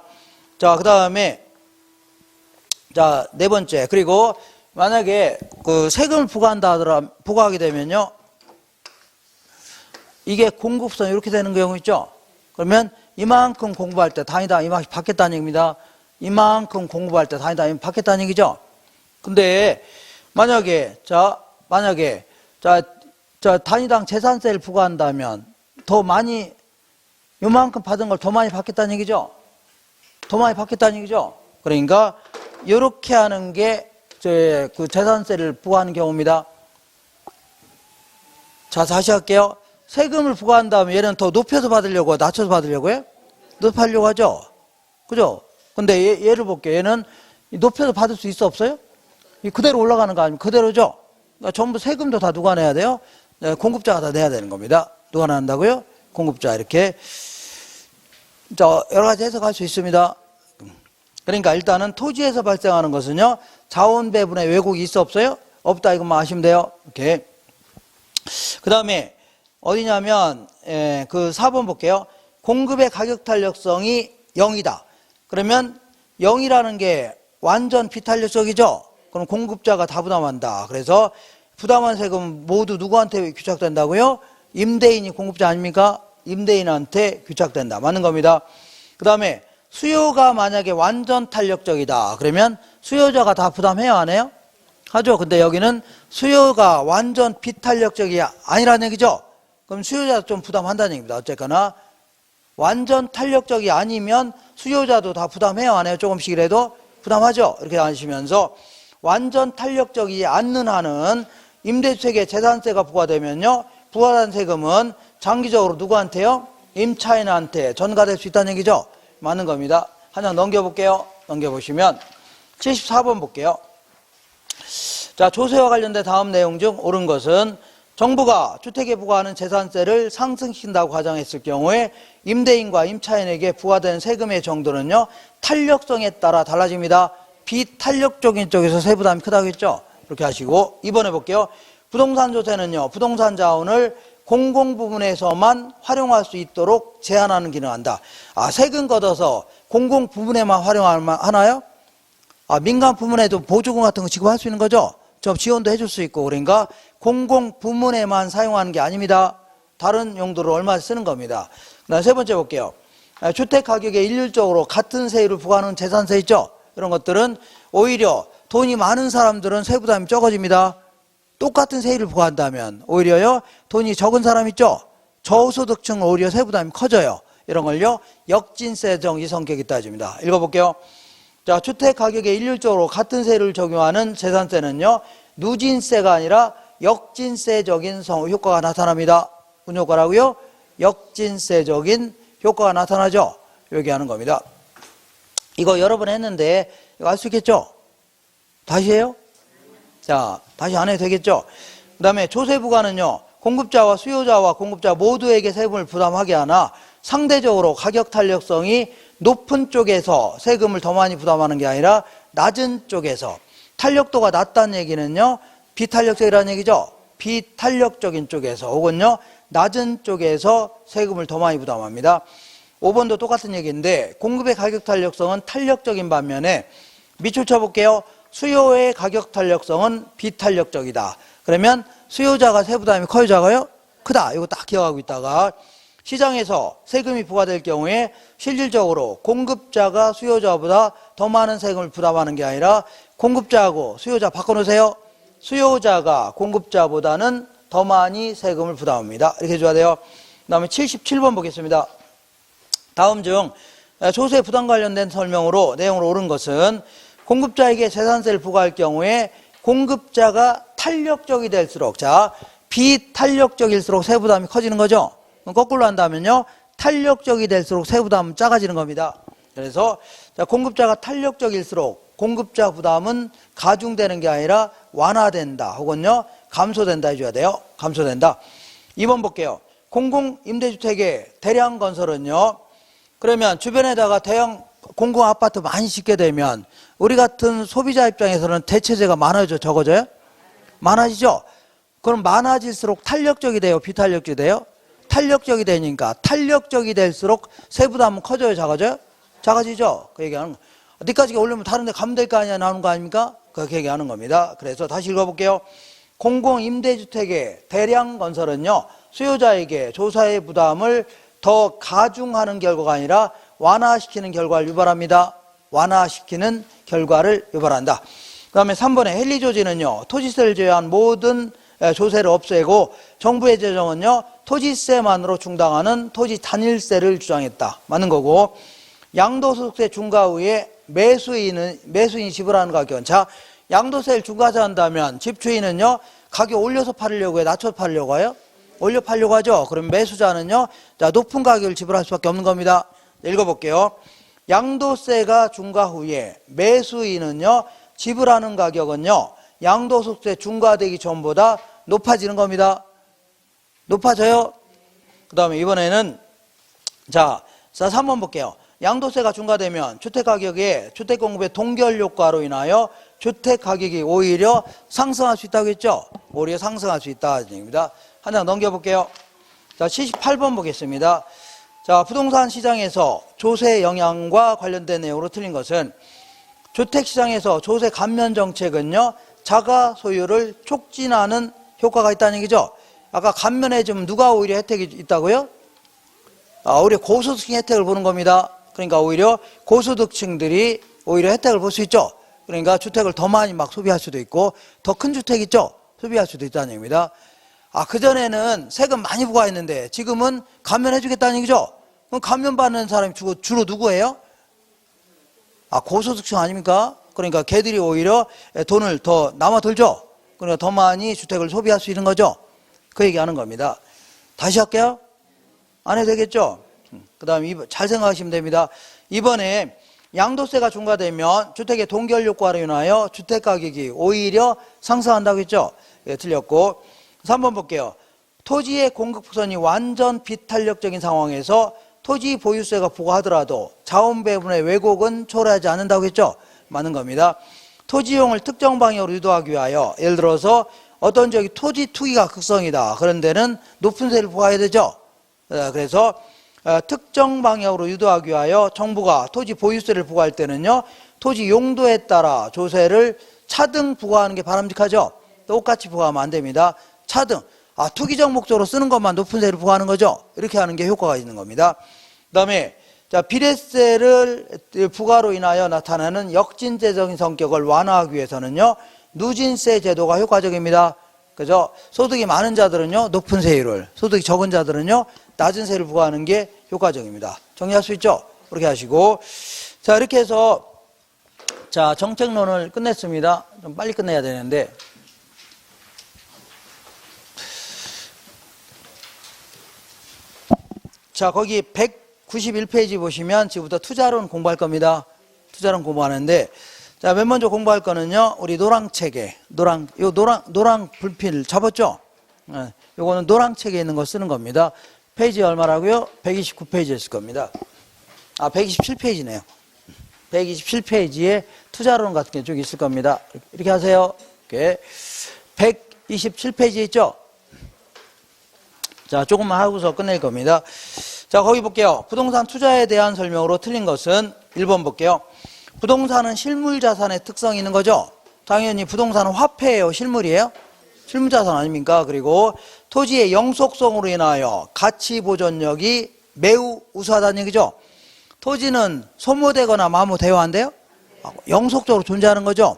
자, 그 다음에 자, 네 번째. 그리고 만약에 그 세금을 부과하게 되면요, 이게 공급선이 이렇게 되는 경우 있죠. 그러면 이만큼 공부할 때 단위당 이만큼 받겠다는 얘기입니다. 이만큼 공부할 때 단위당 받겠다는 얘기죠. 근데 만약에 단위당 재산세를 부과한다면 더 많이, 요만큼 받은 걸 더 많이 받겠다는 얘기죠. 더 많이 받겠다는 얘기죠. 그러니까 이렇게 하는 게 그 재산세를 부과하는 경우입니다. 자, 다시 할게요. 세금을 부과한 다음에 얘는 더 높여서 받으려고, 낮춰서 받으려고요? 높이려고 하죠. 그죠? 근데 얘를 볼게요. 얘는 높여서 받을 수 있어 없어요? 그대로 올라가는 거 아니면 그대로죠? 그러니까 전부 세금도 다 누가 내야 돼요? 공급자가 다 내야 되는 겁니다. 누가 내한다고요? 공급자. 이렇게. 자, 여러 가지 해석할 수 있습니다. 그러니까 일단은 토지에서 발생하는 것은요, 자원 배분에 왜곡이 있어 없어요? 없다. 이것만 아시면 돼요. 이렇게. 그 다음에 어디냐면, 그 4번 볼게요. 공급의 가격 탄력성이 0이다. 그러면 0이라는 게 완전 비탄력적이죠? 그럼 공급자가 다 부담한다. 그래서 부담한 세금은 모두 누구한테 귀착된다고요? 임대인이 공급자 아닙니까? 임대인한테 귀착된다. 맞는 겁니다. 그 다음에 수요가 만약에 완전 탄력적이다. 그러면 수요자가 다 부담해요, 안 해요? 하죠. 근데 여기는 수요가 완전 비탄력적이 아니라는 얘기죠. 그럼 수요자도 좀 부담한다는 얘기입니다. 어쨌거나 완전 탄력적이 아니면 수요자도 다 부담해요, 안 해요? 조금씩이라도 부담하죠. 이렇게 아시면서 완전 탄력적이지 않는 한은 임대주택에 재산세가 부과되면요, 부과된 세금은 장기적으로 누구한테요? 임차인한테 전가될 수 있다는 얘기죠. 맞는 겁니다. 한 장 넘겨볼게요. 넘겨보시면 74번 볼게요. 자, 조세와 관련된 다음 내용 중 옳은 것은 정부가 주택에 부과하는 재산세를 상승시킨다고 가정했을 경우에 임대인과 임차인에게 부과되는 세금의 정도는요, 탄력성에 따라 달라집니다. 비탄력적인 쪽에서 세부담이 크다고 했죠. 이렇게 하시고 2번 해볼게요. 부동산 조세는요, 부동산 자원을 공공부문에서만 활용할 수 있도록 제한하는 기능을 한다. 세금 걷어서 공공부문에만 활용하나요? 민간 부문에도 보조금 같은 거 지급할 수 있는 거죠? 저 지원도 해줄 수 있고, 그러니까 공공부문에만 사용하는 게 아닙니다. 다른 용도로 얼마 쓰는 겁니다. 그다음 세 번째 볼게요. 주택 가격에 일률적으로 같은 세율을 부과하는 재산세 있죠? 이런 것들은 오히려 돈이 많은 사람들은 세부담이 적어집니다. 똑같은 세율을 부과한다면 오히려요, 돈이 적은 사람 있죠? 저소득층은 오히려 세부담이 커져요. 이런 걸요, 역진세정이 성격이 따집니다. 읽어볼게요. 자, 주택 가격에 일률적으로 같은 세율을 적용하는 재산세는요, 누진세가 아니라 역진세적인 효과가 나타납니다. 무슨 효과라고요? 역진세적인 효과가 나타나죠. 여기 하는 겁니다. 이거 여러 번 했는데 이거 알 수 있겠죠? 다시 해요? 자, 다시 안 해도 되겠죠? 그 다음에 조세 부과는요, 공급자와 수요자와 공급자 모두에게 세금을 부담하게 하나 상대적으로 가격 탄력성이 높은 쪽에서 세금을 더 많이 부담하는 게 아니라 낮은 쪽에서, 탄력도가 낮다는 얘기는요, 비탄력적이라는 얘기죠. 비탄력적인 쪽에서 혹은요, 낮은 쪽에서 세금을 더 많이 부담합니다. 5번도 똑같은 얘기인데 공급의 가격 탄력성은 탄력적인 반면에 밑줄 쳐볼게요. 수요의 가격 탄력성은 비탄력적이다. 그러면 수요자가 세부담이 커요, 작아요? 크다. 이거 딱 기억하고 있다가 시장에서 세금이 부과될 경우에 실질적으로 공급자가 수요자보다 더 많은 세금을 부담하는 게 아니라 공급자하고 수요자 바꿔놓으세요. 수요자가 공급자보다는 더 많이 세금을 부담합니다. 이렇게 해줘야 돼요. 그 다음에 77번 보겠습니다. 다음 중 조세 부담 관련된 설명으로 내용으로 옳은 것은 공급자에게 재산세를 부과할 경우에 공급자가 탄력적이 될수록, 자, 비탄력적일수록 세부담이 커지는 거죠. 거꾸로 한다면요, 탄력적이 될수록 세부담은 작아지는 겁니다. 그래서 공급자가 탄력적일수록 공급자 부담은 가중되는 게 아니라 완화된다 혹은요, 감소된다 해줘야 돼요. 감소된다. 2번 볼게요. 공공임대주택의 대량 건설은요, 그러면 주변에다가 대형 공공아파트 많이 짓게 되면 우리 같은 소비자 입장에서는 대체재가 많아져, 적어져요? 많아지죠? 그럼 많아질수록 탄력적이 돼요, 비탄력적이 돼요? 탄력적이 되니까 탄력적이 될수록 세부담은 커져요, 작아져요? 작아지죠? 그 얘기하는 거. 니까지 올리면 다른 데 가면 될 거 아니야, 나오는 거 아닙니까? 그렇게 얘기하는 겁니다. 그래서 다시 읽어볼게요. 공공임대주택의 대량 건설은요, 수요자에게 조사의 부담을 더 가중하는 결과가 아니라 완화시키는 결과를 유발합니다. 완화시키는 결과를 유발한다. 그 다음에 3번에 헨리조지는요, 토지세를 제외한 모든 조세를 없애고 정부의 재정은요, 토지세만으로 충당하는 토지 단일세를 주장했다. 맞는 거고, 양도소득세 중과 후에 매수인이 지불하는 가격은, 자, 양도세를 중과한다면 집주인은요, 가격 올려서 팔으려고 해요, 낮춰서 팔으려고 해요? 올려 팔려고 하죠. 그럼 매수자는요, 자, 높은 가격을 지불할 수밖에 없는 겁니다. 읽어볼게요. 양도세가 중과 후에 매수인은요, 지불하는 가격은요, 양도소득세 중과되기 전보다 높아지는 겁니다. 높아져요. 그 다음에 이번에는 자 3번 볼게요. 양도세가 중과되면 주택가격의 주택공급의 동결 효과로 인하여 주택가격이 오히려 상승할 수 있다고 했죠. 오히려 상승할 수 있다는 얘기입니다. 한 장 넘겨볼게요. 자, 78번 보겠습니다. 자, 부동산 시장에서 조세 영향과 관련된 내용으로 틀린 것은 주택시장에서 조세 감면 정책은요, 자가 소유를 촉진하는 효과가 있다는 얘기죠. 아까 감면해 주면 누가 오히려 혜택이 있다고요? 오히려 고소득층 혜택을 보는 겁니다. 그러니까 오히려 고소득층들이 오히려 혜택을 볼 수 있죠. 그러니까 주택을 더 많이 막 소비할 수도 있고 더 큰 주택 있죠. 소비할 수도 있다는 얘기입니다. 그전에는 세금 많이 부과했는데 지금은 감면해 주겠다는 얘기죠. 그럼 감면받는 사람이 주로 누구예요? 고소득층 아닙니까? 그러니까 걔들이 오히려 돈을 더 남아돌죠. 그러니까 더 많이 주택을 소비할 수 있는 거죠. 그 얘기하는 겁니다. 다시 할게요. 안 해도 되겠죠? 그 다음에 잘 생각하시면 됩니다. 이번에 양도세가 중과되면 주택의 동결 효과로 인하여 주택가격이 오히려 상승한다고 했죠? 예, 틀렸고 3번 볼게요. 토지의 공급선이 완전 비탄력적인 상황에서 토지 보유세가 부과하더라도 자원 배분의 왜곡은 초래하지 않는다고 했죠? 맞는 겁니다. 토지 이용을 특정 방향으로 유도하기 위하여 예를 들어서 어떤 지역이 토지 투기가 극성이다. 그런 데는 높은 세를 부과해야 되죠. 그래서 특정 방향으로 유도하기 위하여 정부가 토지 보유세를 부과할 때는요. 토지 용도에 따라 조세를 차등 부과하는 게 바람직하죠. 똑같이 부과하면 안 됩니다. 차등. 투기적 목적으로 쓰는 것만 높은 세를 부과하는 거죠. 이렇게 하는 게 효과가 있는 겁니다. 그 다음에 비례세를 부과로 인하여 나타나는 역진제적인 성격을 완화하기 위해서는요. 누진세 제도가 효과적입니다. 그죠? 소득이 많은 자들은요. 높은 세율을, 소득이 적은 자들은요. 낮은 세를 부과하는 게 효과적입니다. 정리할 수 있죠? 그렇게 하시고. 자, 이렇게 해서 정책론을 끝냈습니다. 좀 빨리 끝내야 되는데. 자, 거기 191페이지 보시면 지금부터 투자론 공부할 겁니다. 투자론 공부하는데, 자, 맨 먼저 공부할 거는요, 우리 노랑책에, 노랑 불필 잡았죠? 요거는 노랑책에 있는 거 쓰는 겁니다. 페이지 얼마라고요? 129페이지에 쓸 겁니다. 127페이지네요. 127페이지에 투자론 같은 게 쭉 있을 겁니다. 이렇게 하세요. 이렇게. 127페이지 있죠? 자, 조금만 하고서 끝낼 겁니다. 자, 거기 볼게요. 부동산 투자에 대한 설명으로 틀린 것은 1번 볼게요. 부동산은 실물자산의 특성이 있는 거죠. 당연히 부동산은 화폐예요, 실물이에요? 실물자산 아닙니까? 그리고 토지의 영속성으로 인하여 가치 보존력이 매우 우수하다는 얘기죠. 토지는 소모되거나 마모되어야 한대요? 영속적으로 존재하는 거죠.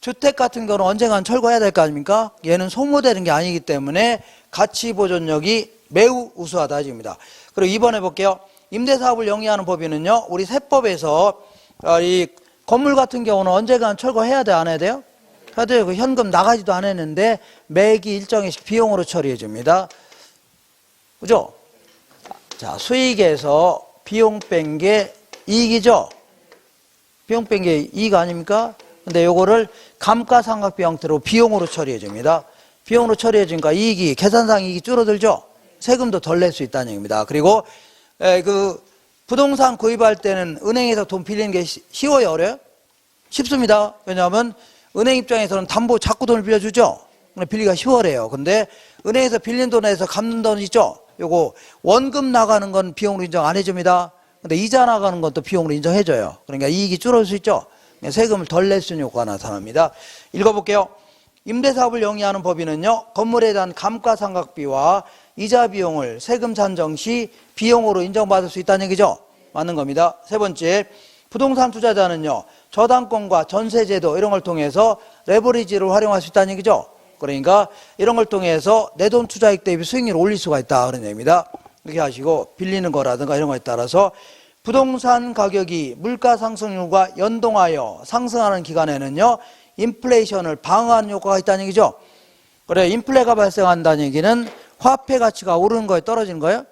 주택 같은 경우는 언젠간 철거해야 될 거 아닙니까? 얘는 소모되는 게 아니기 때문에 가치 보존력이 매우 우수하다 입니다. 그리고 2번 해볼게요. 임대사업을 영위하는 법인은요, 우리 세법에서 이 건물 같은 경우는 언젠간 철거해야 돼, 안 해야 돼요? 해야 돼요. 현금 나가지도 안 했는데 매기 일정의 비용으로 처리해 줍니다. 그죠? 자, 수익에서 비용 뺀 게 이익이죠? 비용 뺀 게 이익 아닙니까? 근데 요거를 감가상각비 형태로 비용으로 처리해 줍니다. 비용으로 처리해 주니까 이익이, 계산상 이익이 줄어들죠? 세금도 덜 낼 수 있다는 얘기입니다. 그리고 부동산 구입할 때는 은행에서 돈 빌리는 게 쉬워요, 어려요? 쉽습니다. 왜냐하면 은행 입장에서는 담보 자꾸 돈을 빌려주죠? 빌리기가 쉬워래요. 근데 은행에서 빌린 돈에서 갚는 돈 있죠? 요거 원금 나가는 건 비용으로 인정 안 해줍니다. 근데 이자 나가는 건 또 비용으로 인정해줘요. 그러니까 이익이 줄어들 수 있죠? 세금을 덜 낼 수 있는 효과가 나타납니다. 읽어볼게요. 임대사업을 영위하는 법인은요, 건물에 대한 감가상각비와 이자 비용을 세금 산정 시 비용으로 인정받을 수 있다는 얘기죠. 맞는 겁니다. 세 번째, 부동산 투자자는요, 저당권과 전세제도 이런 걸 통해서 레버리지를 활용할 수 있다는 얘기죠. 그러니까 이런 걸 통해서 내 돈 투자액 대비 수익률을 올릴 수가 있다 그런 얘기입니다. 이렇게 하시고 빌리는 거라든가 이런 거에 따라서 부동산 가격이 물가 상승률과 연동하여 상승하는 기간에는요, 인플레이션을 방어하는 효과가 있다는 얘기죠. 그래, 인플레가 발생한다는 얘기는 화폐 가치가 오르는 거에 떨어지는 거예요?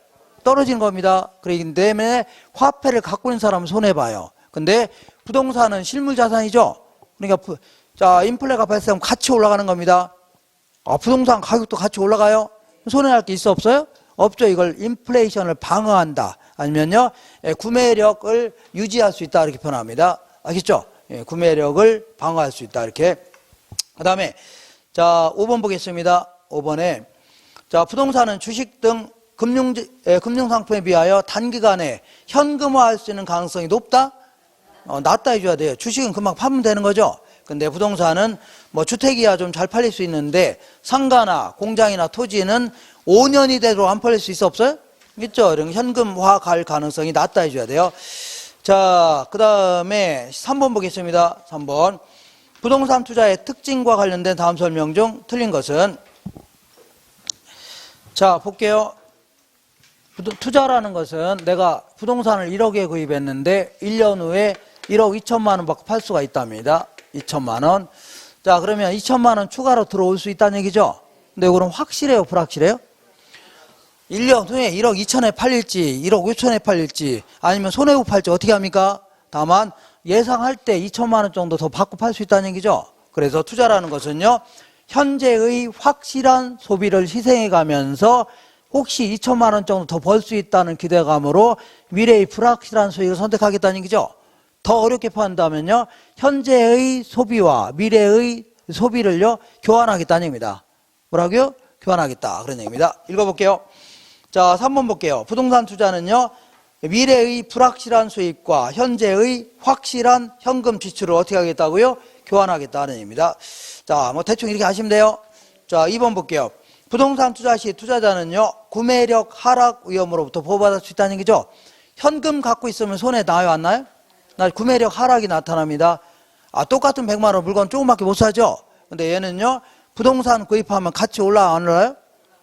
떨어지는 겁니다. 그렇기 때문에 화폐를 갖고 있는 사람은 손해봐요. 근데 부동산은 실물 자산이죠. 그러니까 인플레가 발생하면 같이 올라가는 겁니다. 부동산 가격도 같이 올라가요? 손해할 게 있어 없어요? 없죠. 이걸 인플레이션을 방어한다. 아니면요, 구매력을 유지할 수 있다 이렇게 표현합니다. 아시죠? 구매력을 방어할 수 있다 이렇게. 그 다음에 5번 보겠습니다. 5번에 부동산은 주식 등 금융상품에 비하여 단기간에 현금화할 수 있는 가능성이 높다? 낮다 해줘야 돼요. 주식은 금방 팔면 되는 거죠. 근데 부동산은 뭐 주택이야 좀 잘 팔릴 수 있는데 상가나 공장이나 토지는 5년이 돼도 안 팔릴 수 있어 없어요? 있죠. 이런 현금화 갈 가능성이 낮다 해줘야 돼요. 자, 그 다음에 3번 보겠습니다. 3번. 부동산 투자의 특징과 관련된 다음 설명 중 틀린 것은? 자, 볼게요. 투자라는 것은 내가 부동산을 1억에 구입했는데 1년 후에 1억 2천만 원 받고 팔 수가 있답니다. 2천만 원. 자, 그러면 2천만 원 추가로 들어올 수 있다는 얘기죠. 근데 이거는 확실해요, 불확실해요? 1년 후에 1억 2천에 팔릴지 1억 5천에 팔릴지 아니면 손해고 팔지 어떻게 합니까? 다만 예상할 때 2천만 원 정도 더 받고 팔 수 있다는 얘기죠. 그래서 투자라는 것은요, 현재의 확실한 소비를 희생해 가면서 혹시 2천만 원 정도 더 벌 수 있다는 기대감으로 미래의 불확실한 수익을 선택하겠다는 얘기죠. 더 어렵게 표현한다면요, 현재의 소비와 미래의 소비를요 교환하겠다는 얘기입니다. 뭐라고요? 교환하겠다, 그런 얘기입니다. 읽어볼게요. 자, 3번 볼게요. 부동산 투자는요, 미래의 불확실한 수익과 현재의 확실한 현금 지출을 어떻게 하겠다고요? 교환하겠다는 얘기입니다. 자, 뭐 대충 이렇게 하시면 돼요. 자, 2번 볼게요. 부동산 투자 시 투자자는요, 구매력 하락 위험으로부터 보호받을 수 있다는 얘기죠. 현금 갖고 있으면 손에 나요, 안 나요? 나 구매력 하락이 나타납니다. 아, 똑같은 100만 원 물건 조금밖에 못 사죠. 근데 얘는요, 부동산 구입하면 가치 올라가 안 올라요?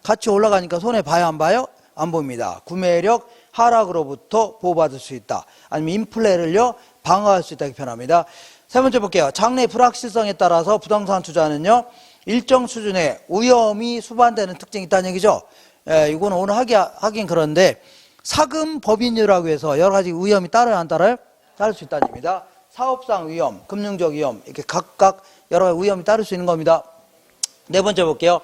가치 올라가니까 손해 봐요, 안 봐요? 안 봅니다. 구매력 하락으로부터 보호받을 수 있다. 아니면 인플레를요 방어할 수 있다 이렇게 표현합니다. 세 번째 볼게요. 장래 불확실성에 따라서 부동산 투자는요 일정 수준의 위험이 수반되는 특징이 있다는 얘기죠. 이거는 오늘 하긴 그런데 사금 법인율이라고 해서 여러 가지 위험이 따라요, 안 따라요? 따를 수 있다는 얘기입니다. 사업상 위험, 금융적 위험, 이렇게 각각 여러 가지 위험이 따를 수 있는 겁니다. 네 번째 볼게요.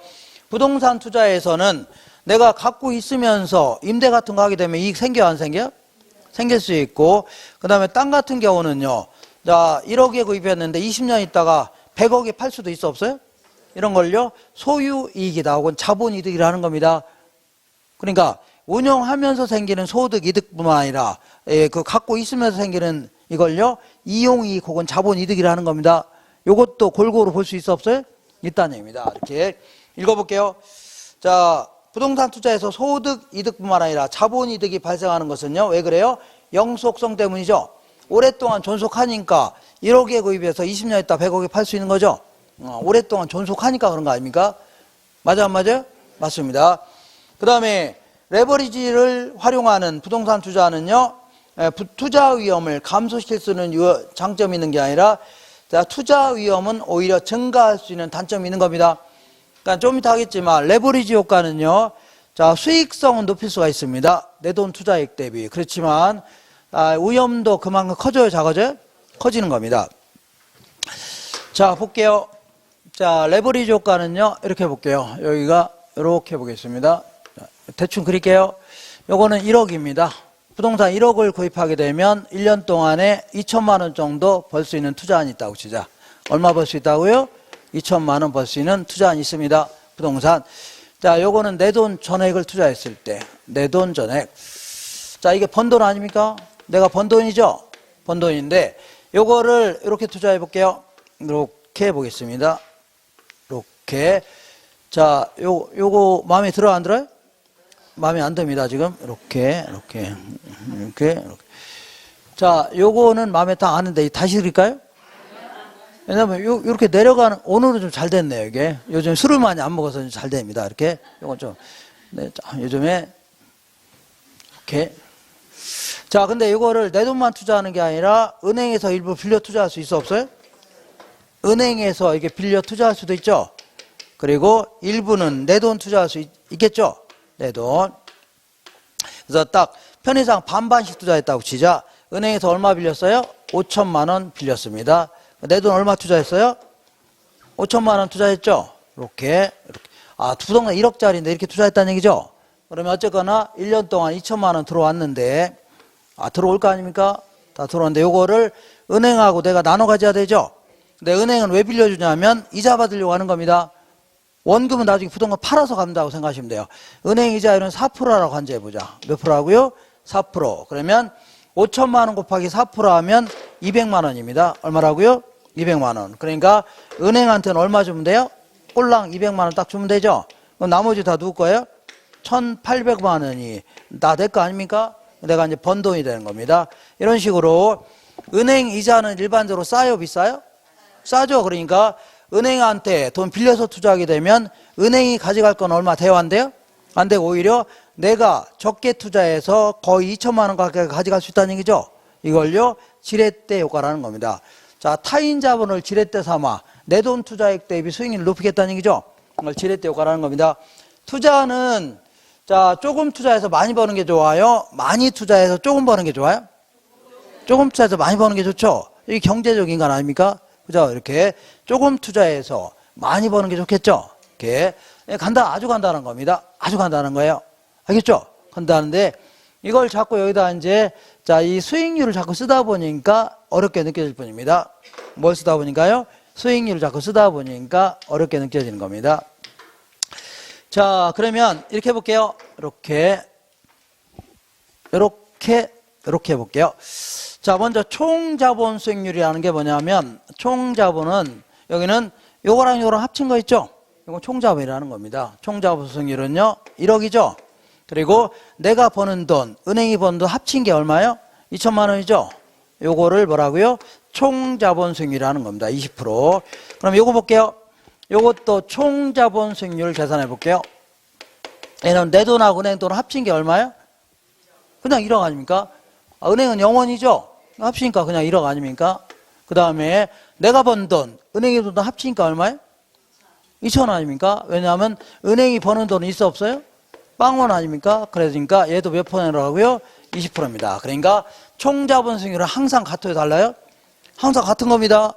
부동산 투자에서는 내가 갖고 있으면서 임대 같은 거 하게 되면 이익 생겨요, 안 생겨요? 생길 수 있고, 그 다음에 땅 같은 경우는요, 자, 1억에 구입했는데 20년 있다가 100억에 팔 수도 있어 없어요? 이런 걸요 소유 이익이다 혹은 자본 이득이라는 겁니다. 그러니까 운영하면서 생기는 소득 이득뿐만 아니라 그 갖고 있으면서 생기는 이걸요 이용 이익 혹은 자본 이득이라는 겁니다. 이것도 골고루 볼 수 있어 없어요? 있다는 얘기입니다. 이렇게 읽어볼게요. 자, 부동산 투자에서 소득 이득뿐만 아니라 자본 이득이 발생하는 것은요 왜 그래요? 영속성 때문이죠. 오랫동안 존속하니까 1억에 구입해서 20년 있다 100억에 팔 수 있는 거죠. 오랫동안 존속하니까 그런 거 아닙니까? 맞아, 안 맞아요? 맞습니다. 그 다음에 레버리지를 활용하는 부동산 투자는요 투자 위험을 감소시킬 수 있는 장점이 있는 게 아니라 투자 위험은 오히려 증가할 수 있는 단점이 있는 겁니다. 그러니까 좀 이따 하겠지만 레버리지 효과는요 자, 수익성은 높일 수가 있습니다. 내 돈 투자액 대비. 그렇지만 위험도 그만큼 커져요, 작아져요? 커지는 겁니다. 자, 볼게요. 자, 레버리지 효과는요 이렇게 볼게요. 여기가 이렇게 보겠습니다. 대충 그릴게요. 요거는 1억입니다. 부동산 1억을 구입하게 되면 1년 동안에 2천만 원 정도 벌 수 있는 투자안이 있다고 치자. 얼마 벌 수 있다고요? 2천만 원 벌 수 있는 투자안이 있습니다. 부동산. 자, 요거는 내 돈 전액을 투자했을 때 내 돈 전액. 자, 이게 번 돈 아닙니까? 내가 번 돈이죠? 번 돈인데 요거를 이렇게 투자해 볼게요. 이렇게 보겠습니다. 이렇게. 자, 요거 마음에 들어 안 들어요? 마음에 안 듭니다, 지금. 이렇게. 자, 요거는 마음에 딱 안 드는데 다시 드릴까요? 왜냐면 요렇게 내려가는, 오늘은 좀 잘 됐네요, 이게. 요즘 술을 많이 안 먹어서 잘 됩니다, 이렇게. 요건 좀, 네, 요즘에, 이렇게. 자, 근데 이거를 내 돈만 투자하는 게 아니라 은행에서 일부 빌려 투자할 수 있어 없어요? 은행에서 이게 빌려 투자할 수도 있죠. 그리고 일부는 내 돈 투자할 수 있겠죠. 내 돈. 그래서 딱 편의상 반반씩 투자했다고 치자. 은행에서 얼마 빌렸어요? 5천만 원 빌렸습니다. 내 돈 얼마 투자했어요? 5천만 원 투자했죠. 이렇게. 아, 부동산 1억짜리인데 이렇게 투자했다는 얘기죠. 그러면 어쨌거나 1년 동안 2천만 원 들어왔는데, 아, 들어올 거 아닙니까? 다 들어왔는데 요거를 은행하고 내가 나눠 가져야 되죠. 근데 은행은 왜 빌려주냐면 이자 받으려고 하는 겁니다. 원금은 나중에 부동산 팔아서 간다고 생각하시면 돼요. 은행 이자율은 4%라고 간주해보자. 몇 프로라고요? 4%. 그러면 5천만 원 곱하기 4% 하면 200만 원입니다. 얼마라고요? 200만 원. 그러니까 은행한테는 얼마 주면 돼요? 꼴랑 200만 원 딱 주면 되죠? 그럼 나머지 다 누구 거예요? 1,800만 원이 나 내 거 아닙니까? 내가 이제 번 돈이 되는 겁니다. 이런 식으로 은행 이자는 일반적으로 싸요, 비싸요? 싸죠. 그러니까 은행한테 돈 빌려서 투자하게 되면 은행이 가져갈 건 얼마 돼요, 안 돼요? 안 되고 오히려 내가 적게 투자해서 거의 2천만 원 가까이 가져갈 수 있다는 얘기죠. 이걸요 지렛대 효과라는 겁니다. 자, 타인 자본을 지렛대 삼아 내 돈 투자액 대비 수익률을 높이겠다는 얘기죠. 이걸 지렛대 효과라는 겁니다. 투자는 자, 조금 투자해서 많이 버는 게 좋아요? 많이 투자해서 조금 버는 게 좋아요? 조금 투자해서 많이 버는 게 좋죠. 이게 경제적인 건 아닙니까? 그죠? 이렇게 조금 투자해서 많이 버는 게 좋겠죠. 이렇게 아주 간단한 겁니다. 아주 간단한 거예요. 알겠죠? 간단한데 이걸 자꾸 여기다 이제 자, 이 수익률을 자꾸 쓰다 보니까 어렵게 느껴질 뿐입니다. 뭘 쓰다 보니까요? 수익률을 자꾸 쓰다 보니까 어렵게 느껴지는 겁니다. 자, 그러면 이렇게 해볼게요. 이렇게 해볼게요. 자, 먼저 총자본 수익률이라는 게 뭐냐면 총자본은 여기는 요거랑 요거랑 합친 거 있죠? 이건 총자본이라는 겁니다. 총자본 수익률은요 1억이죠. 그리고 내가 버는 돈, 은행이 버는 돈 합친 게 얼마예요? 2천만 원이죠. 요거를 뭐라고요? 총자본 수익률이라는 겁니다. 20%. 그럼 요거 볼게요. 요것도 총자본 수익률을 계산해 볼게요. 얘는 내 돈하고 은행 돈 합친 게 얼마예요? 그냥 1억 아닙니까? 은행은 0원이죠? 합치니까 그냥 1억 아닙니까? 그 다음에 내가 번 돈, 은행의 돈도 합치니까 얼마예요? 2천 원 아닙니까? 왜냐하면 은행이 버는 돈은 있어 없어요? 빵원 아닙니까? 그러니까 얘도 몇 %라고요? 20%입니다. 그러니까 총자본 수익률은 항상 같아요, 달라요? 항상 같은 겁니다.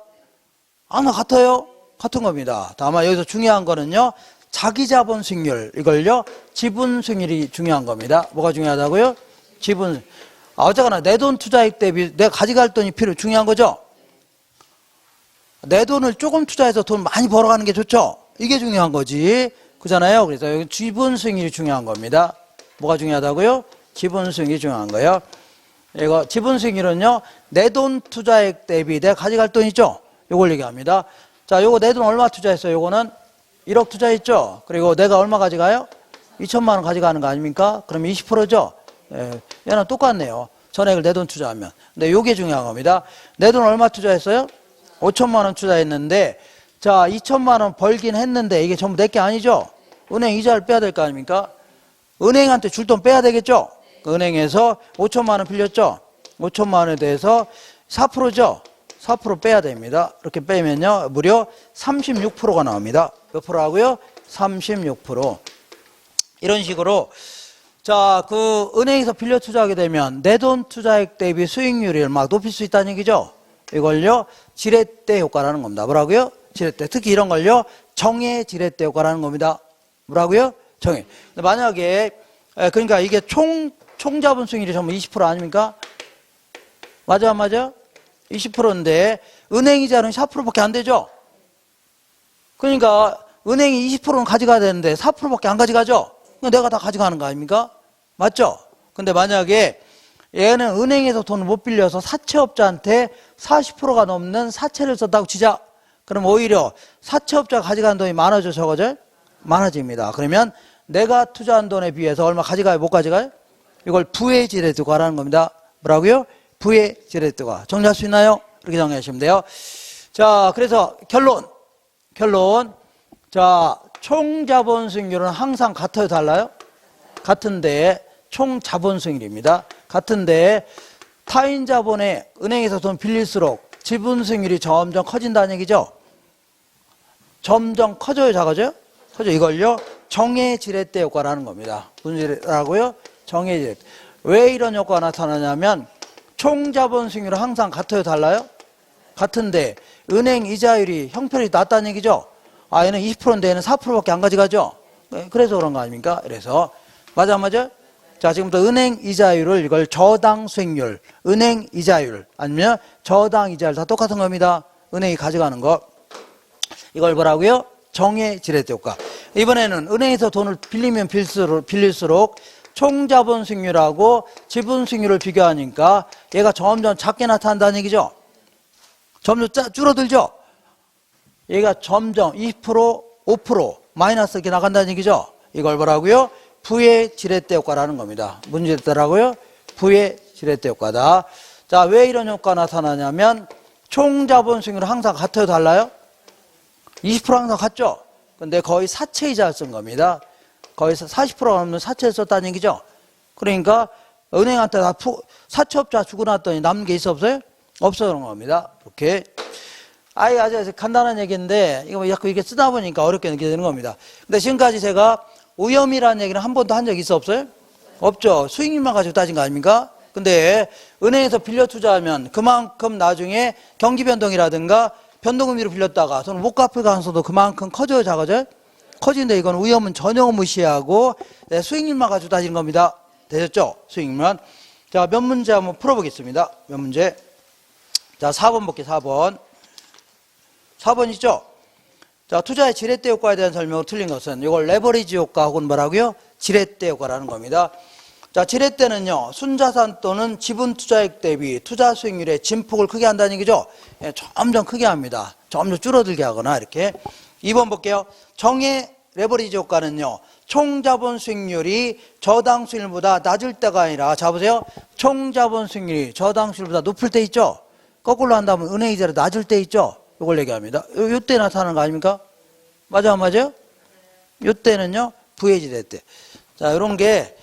항상 같아요? 같은 겁니다. 다만 여기서 중요한 거는요, 자기 자본 수익률, 이걸요, 지분 수익률이 중요한 겁니다. 뭐가 중요하다고요? 지분. 어쨌거나 내 돈 투자액 대비 내가 가져갈 돈이 중요한 거죠? 내 돈을 조금 투자해서 돈 많이 벌어가는 게 좋죠? 이게 중요한 거지. 그잖아요. 그래서 여기 지분 수익률이 중요한 겁니다. 뭐가 중요하다고요? 지분 수익률이 중요한 거예요. 이거 지분 수익률은요, 내 돈 투자액 대비 내가 가져갈 돈 있죠? 요걸 얘기합니다. 자, 요거 내 돈 얼마 투자했어요? 요거는 1억 투자했죠? 그리고 내가 얼마 가져가요? 2천만 원 가져가는 거 아닙니까? 그럼 20%죠? 예, 얘는 똑같네요. 전액을 내 돈 투자하면. 근데 요게 중요한 겁니다. 내 돈 얼마 투자했어요? 5천만 원 투자했는데, 자, 2천만 원 벌긴 했는데 이게 전부 내 게 아니죠? 은행 이자를 빼야 될 거 아닙니까? 은행한테 줄 돈 빼야 되겠죠? 은행에서 5천만 원 빌렸죠? 5천만 원에 대해서 4%죠? 4% 빼야 됩니다. 이렇게 빼면요, 무려 36%가 나옵니다. 몇 프로라고요? 36%. 이런 식으로, 자, 그 은행에서 빌려 투자하게 되면 내 돈 투자액 대비 수익률을 막 높일 수 있다는 얘기죠? 이걸요, 지렛대 효과라는 겁니다. 뭐라고요? 지렛대. 특히 이런 걸요, 정의 지렛대 효과라는 겁니다. 뭐라고요? 정의. 근데 만약에, 그러니까 이게 총자본 수익률이 전부 20% 아닙니까? 맞아, 안 맞아? 20%인데, 은행 이자는 4%밖에 안 되죠? 그러니까, 은행이 20%는 가져가야 되는데, 4%밖에 안 가져가죠? 내가 다 가져가는 거 아닙니까? 맞죠? 근데 만약에, 얘는 은행에서 돈을 못 빌려서 사채업자한테 40%가 넘는 사채를 썼다고 치자. 그럼 오히려 사채업자가 가져가는 돈이 많아져, 적어져? 많아집니다. 그러면 내가 투자한 돈에 비해서 얼마 가져가요? 못 가져가요? 이걸 부의 지렛대과라는 겁니다. 뭐라고요? 부의 지렛대과. 정리할 수 있나요? 이렇게 정리하시면 돼요. 자, 그래서 결론. 자, 총자본 수익률은 항상 같아요, 달라요? 같은데 총자본 수익률입니다. 같은데 타인 자본에 은행에서 돈 빌릴수록 지분 수익률이 점점 커진다는 얘기죠. 점점 커져요, 작아져요? 커져. 이걸요, 정의 지렛대 효과라는 겁니다. 무슨 지렛대라고요? 정의 지렛대. 왜 이런 효과가 나타나냐면 총자본 수익률은 항상 같아요, 달라요? 같은데 은행 이자율이 형편이 낮다는 얘기죠. 아, 얘는 20%인데 얘는 4%밖에 안 가져가죠. 그래서 그런 거 아닙니까? 그래서 맞아, 안 맞아? 자, 지금부터 은행 이자율을 이걸 저당 수익률, 은행 이자율 아니면 저당 이자율 다 똑같은 겁니다. 은행이 가져가는 거. 이걸 뭐라고요? 정의 지렛대 효과. 이번에는 은행에서 돈을 빌리면 빌릴수록 총자본 수익률하고 지분 수익률을 비교하니까 얘가 점점 작게 나타난다는 얘기죠. 점점 줄어들죠? 얘가 점점 20%, 5% 마이너스 이렇게 나간다는 얘기죠? 이걸 뭐라고요? 부의 지렛대 효과라는 겁니다. 무슨 지렛대라고요? 부의 지렛대 효과다. 자, 왜 이런 효과가 나타나냐면 총 자본 수익률은 항상 같아요, 달라요? 20% 항상 같죠? 근데 거의 사채이자를 쓴 겁니다. 거의 40%가 넘는 사채를 썼다는 얘기죠? 그러니까 은행한테 다 사채업자 주고 났더니 남는 게 있어 없어요? 없어 그런 겁니다. 이렇게. 아주 간단한 얘기인데 이거 자꾸 이렇게 쓰다 보니까 어렵게 느껴지는 겁니다. 근데 지금까지 제가 위험이라는 얘기는 한 번도 한 적 있어 없어요? 없죠. 수익률만 가지고 따진 거 아닙니까? 근데 은행에서 빌려 투자하면 그만큼 나중에 경기 변동이라든가 변동금리로 빌렸다가 저는 못 갚을 가능성도 그만큼 커져요, 작아져요? 커지는데 이건 위험은 전혀 무시하고 수익률만 가지고 따지는 겁니다. 되셨죠? 수익률만. 자, 몇 문제 한번 풀어보겠습니다. 몇 문제. 자, 4번 볼게요, 4번. 4번 있죠? 자, 투자의 지렛대 효과에 대한 설명으로 틀린 것은 이걸 레버리지 효과 혹은 뭐라고요? 지렛대 효과라는 겁니다. 자, 지렛대는요, 순자산 또는 지분 투자액 대비 투자 수익률의 진폭을 크게 한다는 얘기죠? 예, 점점 크게 합니다. 점점 줄어들게 하거나 이렇게. 2번 볼게요. 정의 레버리지 효과는요, 총 자본 수익률이 저당 수익률보다 낮을 때가 아니라, 자 보세요. 총 자본 수익률이 저당 수익률보다 높을 때 있죠? 거꾸로 한다면 은행 이자를 낮을 때 있죠? 이걸 얘기합니다. 요때 나타나는 거 아닙니까? 맞아요, 맞아요? 요때는요, 부의 지렛대. 자, 이런 게,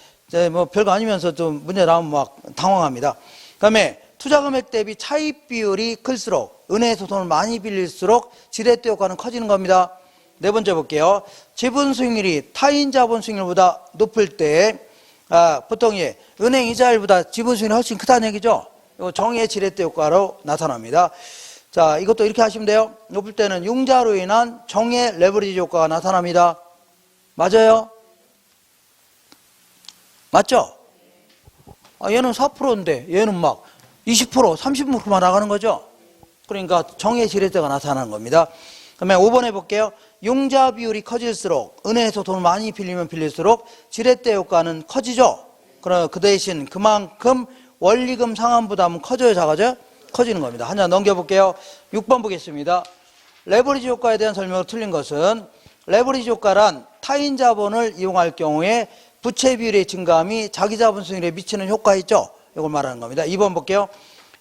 뭐 별거 아니면서 좀 문제 나오면 막 당황합니다. 그 다음에 투자 금액 대비 차입 비율이 클수록, 은행에서 돈을 많이 빌릴수록 지렛대 효과는 커지는 겁니다. 네 번째 볼게요. 지분 수익률이 타인 자본 수익률보다 높을 때, 보통 은행 이자율보다 지분 수익률이 훨씬 크다는 얘기죠? 이거 정의 지렛대 효과로 나타납니다. 자, 이것도 이렇게 하시면 돼요. 높을 때는 융자로 인한 정의 레버리지 효과가 나타납니다. 맞아요? 맞죠? 얘는 4%인데 얘는 막 20%, 30%만 나가는 거죠? 그러니까 정의 지렛대가 나타나는 겁니다. 그러면 5번 해볼게요. 융자 비율이 커질수록, 은행에서 돈을 많이 빌리면 빌릴수록 지렛대 효과는 커지죠? 그럼 그 대신 그만큼 원리금 상환 부담은 커져요, 작아져요? 커지는 겁니다. 하나 넘겨볼게요. 6번 보겠습니다. 레버리지 효과에 대한 설명으로 틀린 것은 레버리지 효과란 타인 자본을 이용할 경우에 부채 비율의 증감이 자기 자본 수익률에 미치는 효과 있죠? 이걸 말하는 겁니다. 2번 볼게요.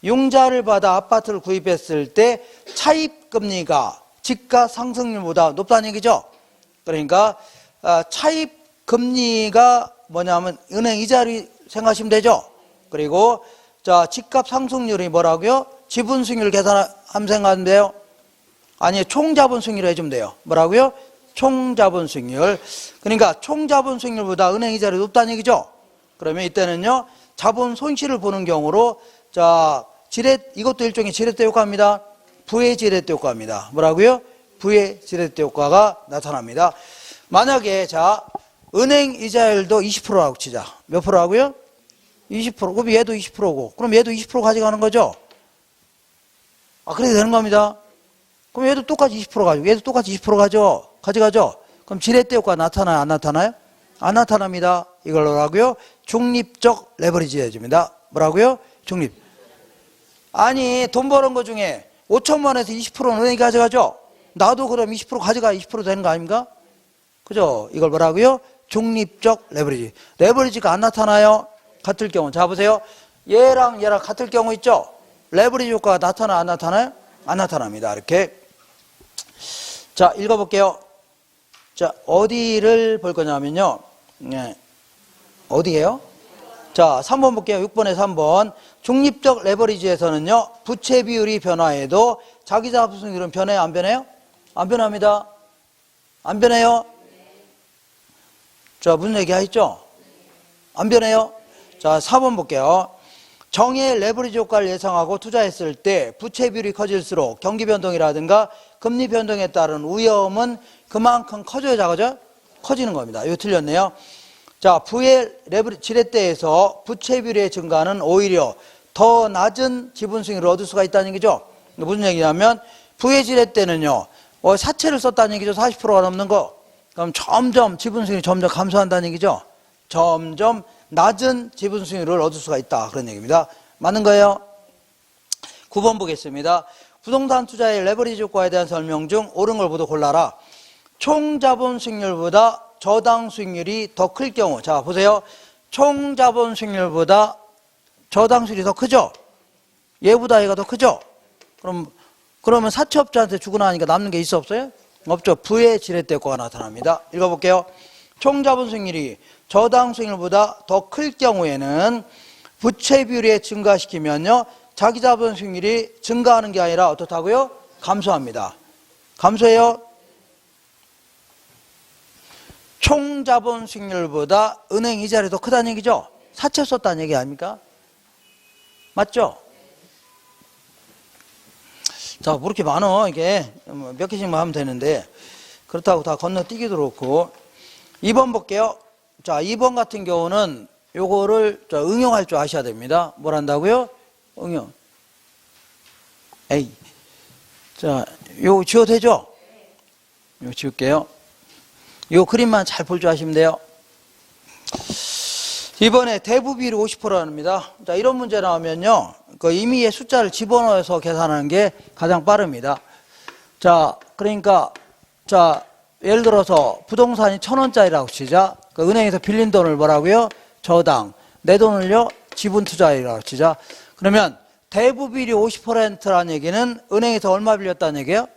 융자를 받아 아파트를 구입했을 때 차입 금리가 집가 상승률보다 높다는 얘기죠? 그러니까 차입 금리가 뭐냐면 은행 이자를 생각하시면 되죠? 그리고 자, 집값 상승률이 뭐라고요? 지분 수익률 계산하면 생각하면 돼요? 아니, 총 자본 수익률 해주면 돼요. 뭐라고요? 총 자본 수익률. 그러니까 총 자본 수익률보다 은행 이자율이 높다는 얘기죠? 그러면 이때는요, 자본 손실을 보는 경우로, 자, 이것도 일종의 지렛대 효과입니다. 부의 지렛대 효과입니다. 뭐라고요? 부의 지렛대 효과가 나타납니다. 만약에, 자, 은행 이자율도 20%라고 치자. 몇 프로라고요? 20%. 그럼 얘도 20%고. 그럼 얘도 20% 가져가는 거죠? 그렇게 되는 겁니다. 그럼 얘도 똑같이 20% 가지고, 얘도 똑같이 20% 가져가죠? 그럼 지렛대 효과 나타나요? 안 나타나요? 안 나타납니다. 이걸 뭐라고요? 중립적 레버리지 해줍니다. 뭐라고요? 중립. 아니, 돈 버는 거 중에 5천만 원에서 20%는 은행이 가져가죠? 나도 그럼 20% 가져가 20% 되는 거 아닙니까? 그죠? 이걸 뭐라고요? 중립적 레버리지. 레버리지가 안 나타나요? 같을 경우. 자, 보세요. 얘랑 같을 경우 있죠? 레버리지 효과가 나타나, 안 나타나요? 안 나타납니다. 이렇게. 자, 읽어볼게요. 자, 어디를 볼 거냐면요. 네. 어디예요? 자, 3번 볼게요. 6번에 3번. 중립적 레버리지에서는요, 부채 비율이 변화해도 자기 자본 수익률은 변해요? 안 변해요? 안 변합니다. 안 변해요? 자, 무슨 얘기 하셨죠? 안 변해요? 자, 4번 볼게요. 정의 레버리지 효과를 예상하고 투자했을 때 부채 비율이 커질수록 경기 변동이라든가 금리 변동에 따른 위험은 그만큼 커져야 작아져? 커지는 겁니다. 이거 틀렸네요. 자, 부의 지렛대에서 부채 비율의 증가는 오히려 더 낮은 지분 수익률을 얻을 수가 있다는 얘기죠. 무슨 얘기냐면 부의 지렛대는요, 사채를 썼다는 얘기죠. 40%가 넘는 거. 그럼 점점 지분 수익률이 점점 감소한다는 얘기죠. 점점 낮은 지분 수익률을 얻을 수가 있다. 그런 얘기입니다. 맞는 거예요? 9번 보겠습니다. 부동산 투자의 레버리지 효과에 대한 설명 중 옳은 걸 모두 골라라. 총 자본 수익률보다 저당 수익률이 더 클 경우. 자, 보세요. 총 자본 수익률보다 저당 수익률이 더 크죠? 얘보다 얘가 더 크죠? 그러면 사채업자한테 주고 나니까 남는 게 있어 없어요? 없죠. 부의 지렛대 효과가 나타납니다. 읽어볼게요. 총 자본 수익률이 저당 수익률보다 더 클 경우에는 부채 비율에 증가시키면요. 자기 자본 수익률이 증가하는 게 아니라 어떻다고요? 감소합니다. 감소해요. 총 자본 수익률보다 은행 이자율이 더 크다는 얘기죠? 사채 썼다는 얘기 아닙니까? 맞죠? 자, 뭐 이렇게 많어. 이게 몇 개씩만 하면 되는데 그렇다고 다 건너뛰기도 그렇고. 2번 볼게요. 자, 2번 같은 경우는 요거를 응용할 줄 아셔야 됩니다. 뭘 한다고요? 응용. 에이. 자, 요거 지워도 되죠? 요거 지울게요. 요 그림만 잘 볼 줄 아시면 돼요. 이번에 대부 비율이 50%입니다. 자, 이런 문제 나오면요. 그 임의의 숫자를 집어넣어서 계산하는 게 가장 빠릅니다. 자, 그러니까, 자, 예를 들어서 부동산이 1,000원짜리라고 치자. 그 은행에서 빌린 돈을 뭐라고요? 저당. 내 돈을요? 지분 투자이라고 치자. 그러면 대부 비율이 50%라는 얘기는 은행에서 얼마 빌렸다는 얘기예요?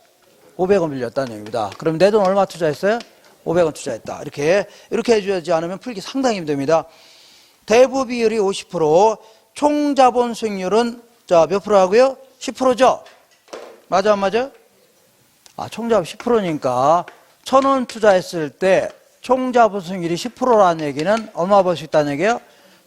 500원 빌렸다는 얘기입니다. 그럼 내 돈 얼마 투자했어요? 500원 투자했다. 이렇게 해주지 않으면 풀기 상당히 힘듭니다. 대부 비율이 50%, 총 자본 수익률은 자, 몇 프로라고요? 10%죠? 맞아, 안 맞아? 총 자본 10%니까 1,000원 투자했을 때 총 자본 수익률이 10%라는 얘기는 얼마 벌 수 있다는 얘기예요?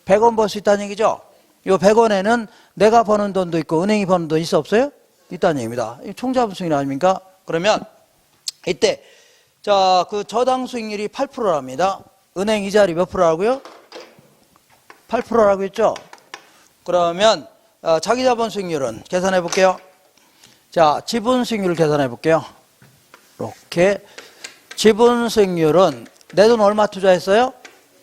100원 벌 수 있다는 얘기죠? 이 100원에는 내가 버는 돈도 있고 은행이 버는 돈 있어 없어요? 있다는 얘기입니다. 총 자본 수익률 아닙니까? 그러면 이때 자, 그 저당 수익률이 8%랍니다. 은행 이자율이 몇 프로라고요? 8%라고 했죠? 그러면 자기 자본 수익률은 계산해 볼게요. 자, 지분 수익률을 계산해 볼게요. 이렇게 지분 수익률은 내 돈 얼마 투자했어요?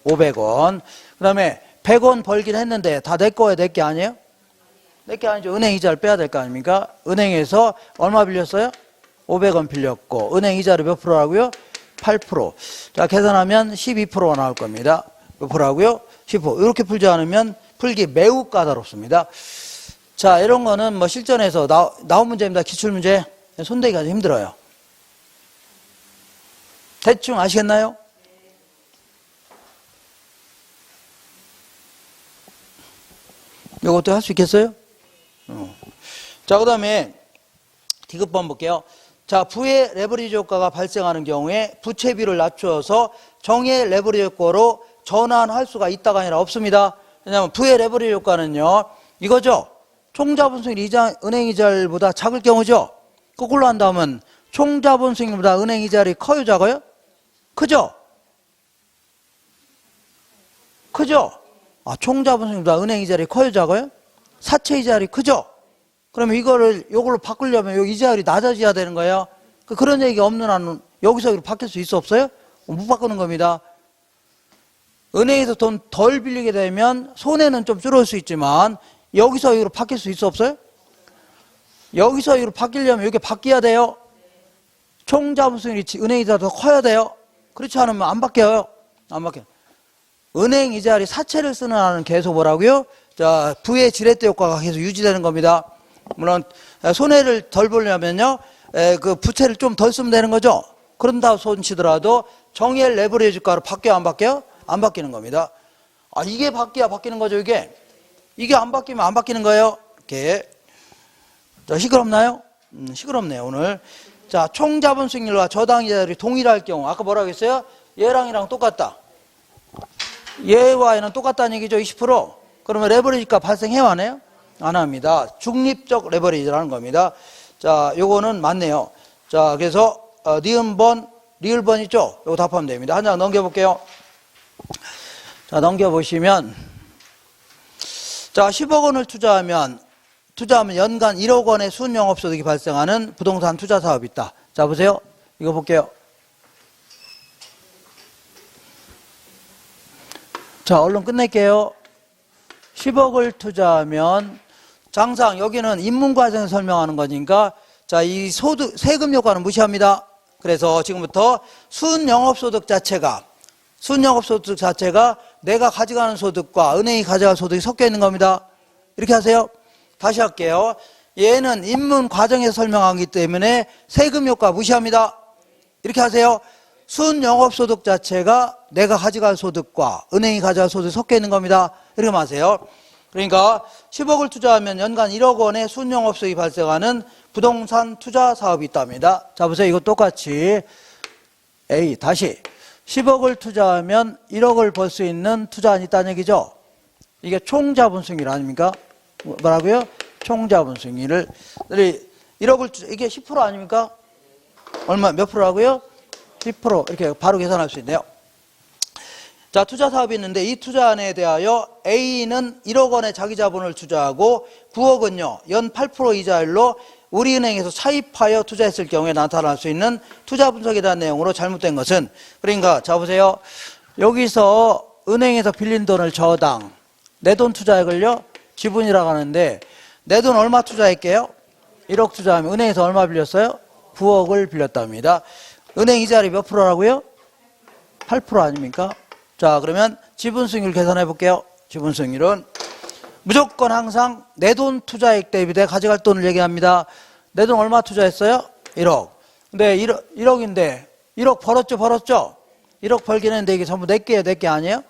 500원. 그다음에 100원 벌긴 했는데 다 내 거예요, 내 게 아니에요? 내 게 아니죠. 은행 이자를 빼야 될 거 아닙니까? 은행에서 얼마 빌렸어요? 500원 빌렸고 은행 이자를 몇 프로라고요? 8%. 자, 계산하면 12%가 나올 겁니다. 몇 프로라고요? 10%. 이렇게 풀지 않으면 풀기 매우 까다롭습니다. 자, 이런 거는 뭐 실전에서 나온 문제입니다. 기출문제. 손대기가 좀 힘들어요. 대충 아시겠나요? 이것도 할 수 있겠어요? 자, 그 다음에 디귿번 볼게요. 자, 부의 레버리지 효과가 발생하는 경우에 부채 비율을 낮추어서 정의 레버리지 효과로 전환할 수가 있다가 아니라 없습니다. 왜냐하면 부의 레버리지 효과는요, 이거죠. 총 자본 수익률이 은행 이자율보다 작을 경우죠. 거꾸로 한다면 총 자본 수익률보다 은행 이자율이 커요, 작아요? 크죠? 크죠? 총 자본 수익률보다 은행 이자율이 커요, 작아요? 사채 이자율이 크죠? 그러면 요걸로 바꾸려면 여기 이자율이 낮아져야 되는 거예요. 그런 얘기가 없는 한은 여기서 여기로 바뀔 수 있어 없어요? 못 바꾸는 겁니다. 은행에서 돈 덜 빌리게 되면 손해는 좀 줄을 수 있지만 여기서 여기로 바뀔 수 있어 없어요? 여기서 여기로 바뀌려면 여기 바뀌어야 돼요. 총 자본 수익률이 은행 이자보다 더 커야 돼요. 그렇지 않으면 안 바뀌어요. 안 바뀌어요. 은행 이자율이 사채를 쓰는 한은 계속 뭐라고요? 자, 부의 지렛대 효과가 계속 유지되는 겁니다. 물론 손해를 덜 보려면요, 그 부채를 좀 덜 쓰면 되는 거죠. 그런다 손치더라도 정의 레버리지 효과로 바뀌어요, 안 바뀌어요? 안 바뀌는 겁니다. 이게 바뀌어야 바뀌는 거죠, 이게. 이게 안 바뀌면 안 바뀌는 거예요. 이렇게. 자, 시끄럽나요? 시끄럽네요, 오늘. 자, 총 자본 수익률과 저당 이자율이 동일할 경우, 아까 뭐라고 했어요? 얘랑 똑같다. 얘와 얘는 똑같다는 얘기죠, 20%. 그러면 레버리지가 발생해요, 안 해요? 안 합니다. 중립적 레버리지라는 겁니다. 자, 요거는 맞네요. 자, 그래서 니은번, 리을번 있죠? 요거 답하면 됩니다. 한 장 넘겨볼게요. 자, 넘겨보시면 자, 10억 원을 투자하면 연간 1억 원의 순영업소득이 발생하는 부동산 투자 사업이 있다. 자, 보세요. 이거 볼게요. 자, 얼른 끝낼게요. 10억을 투자하면 장상, 여기는 입문 과정을 설명하는 거니까 자, 이 세금 효과는 무시합니다. 그래서 지금부터 순영업소득 자체가 내가 가져가는 소득과 은행이 가져갈 소득이 섞여 있는 겁니다. 이렇게 하세요. 다시 할게요. 얘는 입문 과정에서 설명하기 때문에 세금 효과 무시합니다. 이렇게 하세요. 순영업소득 자체가 내가 가져갈 소득과 은행이 가져갈 소득이 섞여 있는 겁니다. 이렇게 하세요. 그러니까 10억을 투자하면 연간 1억 원의 순영업소득이 발생하는 부동산 투자 사업이 있답니다. 자, 보세요. 이거 똑같이 A 다시 10억을 투자하면 1억을 벌 수 있는 투자안이 있다는 얘기죠. 이게 총자본 승률 아닙니까? 뭐라고요? 총자본 승률을 1억을 투자, 이게 10% 아닙니까? 얼마 몇 프로라고요? 10% 이렇게 바로 계산할 수 있네요. 자, 투자 사업이 있는데 이 투자안에 대하여 A는 1억 원의 자기 자본을 투자하고 9억은요 연 8% 이자율로 우리은행에서 차입하여 투자했을 경우에 나타날 수 있는 투자 분석에 대한 내용으로 잘못된 것은, 그러니까 자 보세요. 여기서 은행에서 빌린 돈을 저당 내 돈 투자액을요 지분이라고 하는데 내 돈 얼마 투자할게요? 1억 투자하면 은행에서 얼마 빌렸어요? 9억을 빌렸답니다. 은행 이자율이 몇 프로라고요? 8% 아닙니까? 자, 그러면 지분 수익률 계산해 볼게요. 지분 수익률은 무조건 항상 내 돈 투자액 대비 내가 가져갈 돈을 얘기합니다. 내 돈 얼마 투자했어요? 1억. 근데 1억인데 1억 벌었죠? 1억 벌긴 했는데 이게 전부 내게예요? 내게 아니에요?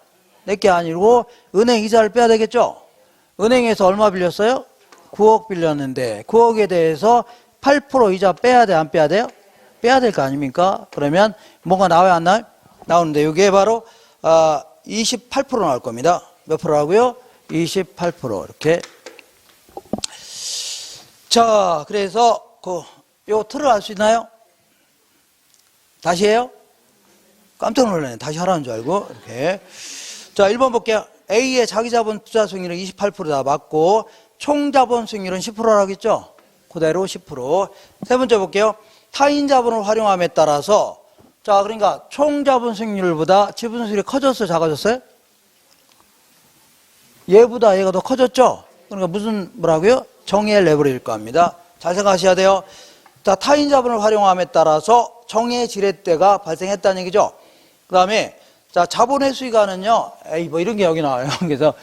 내게 아니고 은행 이자를 빼야 되겠죠? 은행에서 얼마 빌렸어요? 9억 빌렸는데 9억에 대해서 8% 이자 빼야 돼? 안 빼야 돼요? 빼야 될 거 아닙니까? 그러면 뭐가 나와요? 안 나와요? 나오는데 이게 바로 28% 나올 겁니다. 몇 프로라고요? 28% 이렇게. 자, 그래서 요 틀을 알 수 있나요? 다시 해요? 깜짝 놀라네. 다시 하라는 줄 알고 이렇게. 자, 1번 볼게요. A의 자기자본 투자 수익률은 28%다 맞고 총자본 수익률은 10%라고 했죠? 그대로 10%. 세 번째 볼게요. 타인 자본을 활용함에 따라서, 자, 그러니까 총자본 수익률보다 지분 수익률이 커졌어요? 작아졌어요? 얘보다 얘가 더 커졌죠? 그러니까 뭐라고요? 정의의 레버리일 겁니다. 잘 생각하셔야 돼요. 자, 타인 자본을 활용함에 따라서 정의 지렛대가 발생했다는 얘기죠. 그 다음에, 자, 자본의 수익안은요, 뭐 이런 게 여기 나와요. 그래서,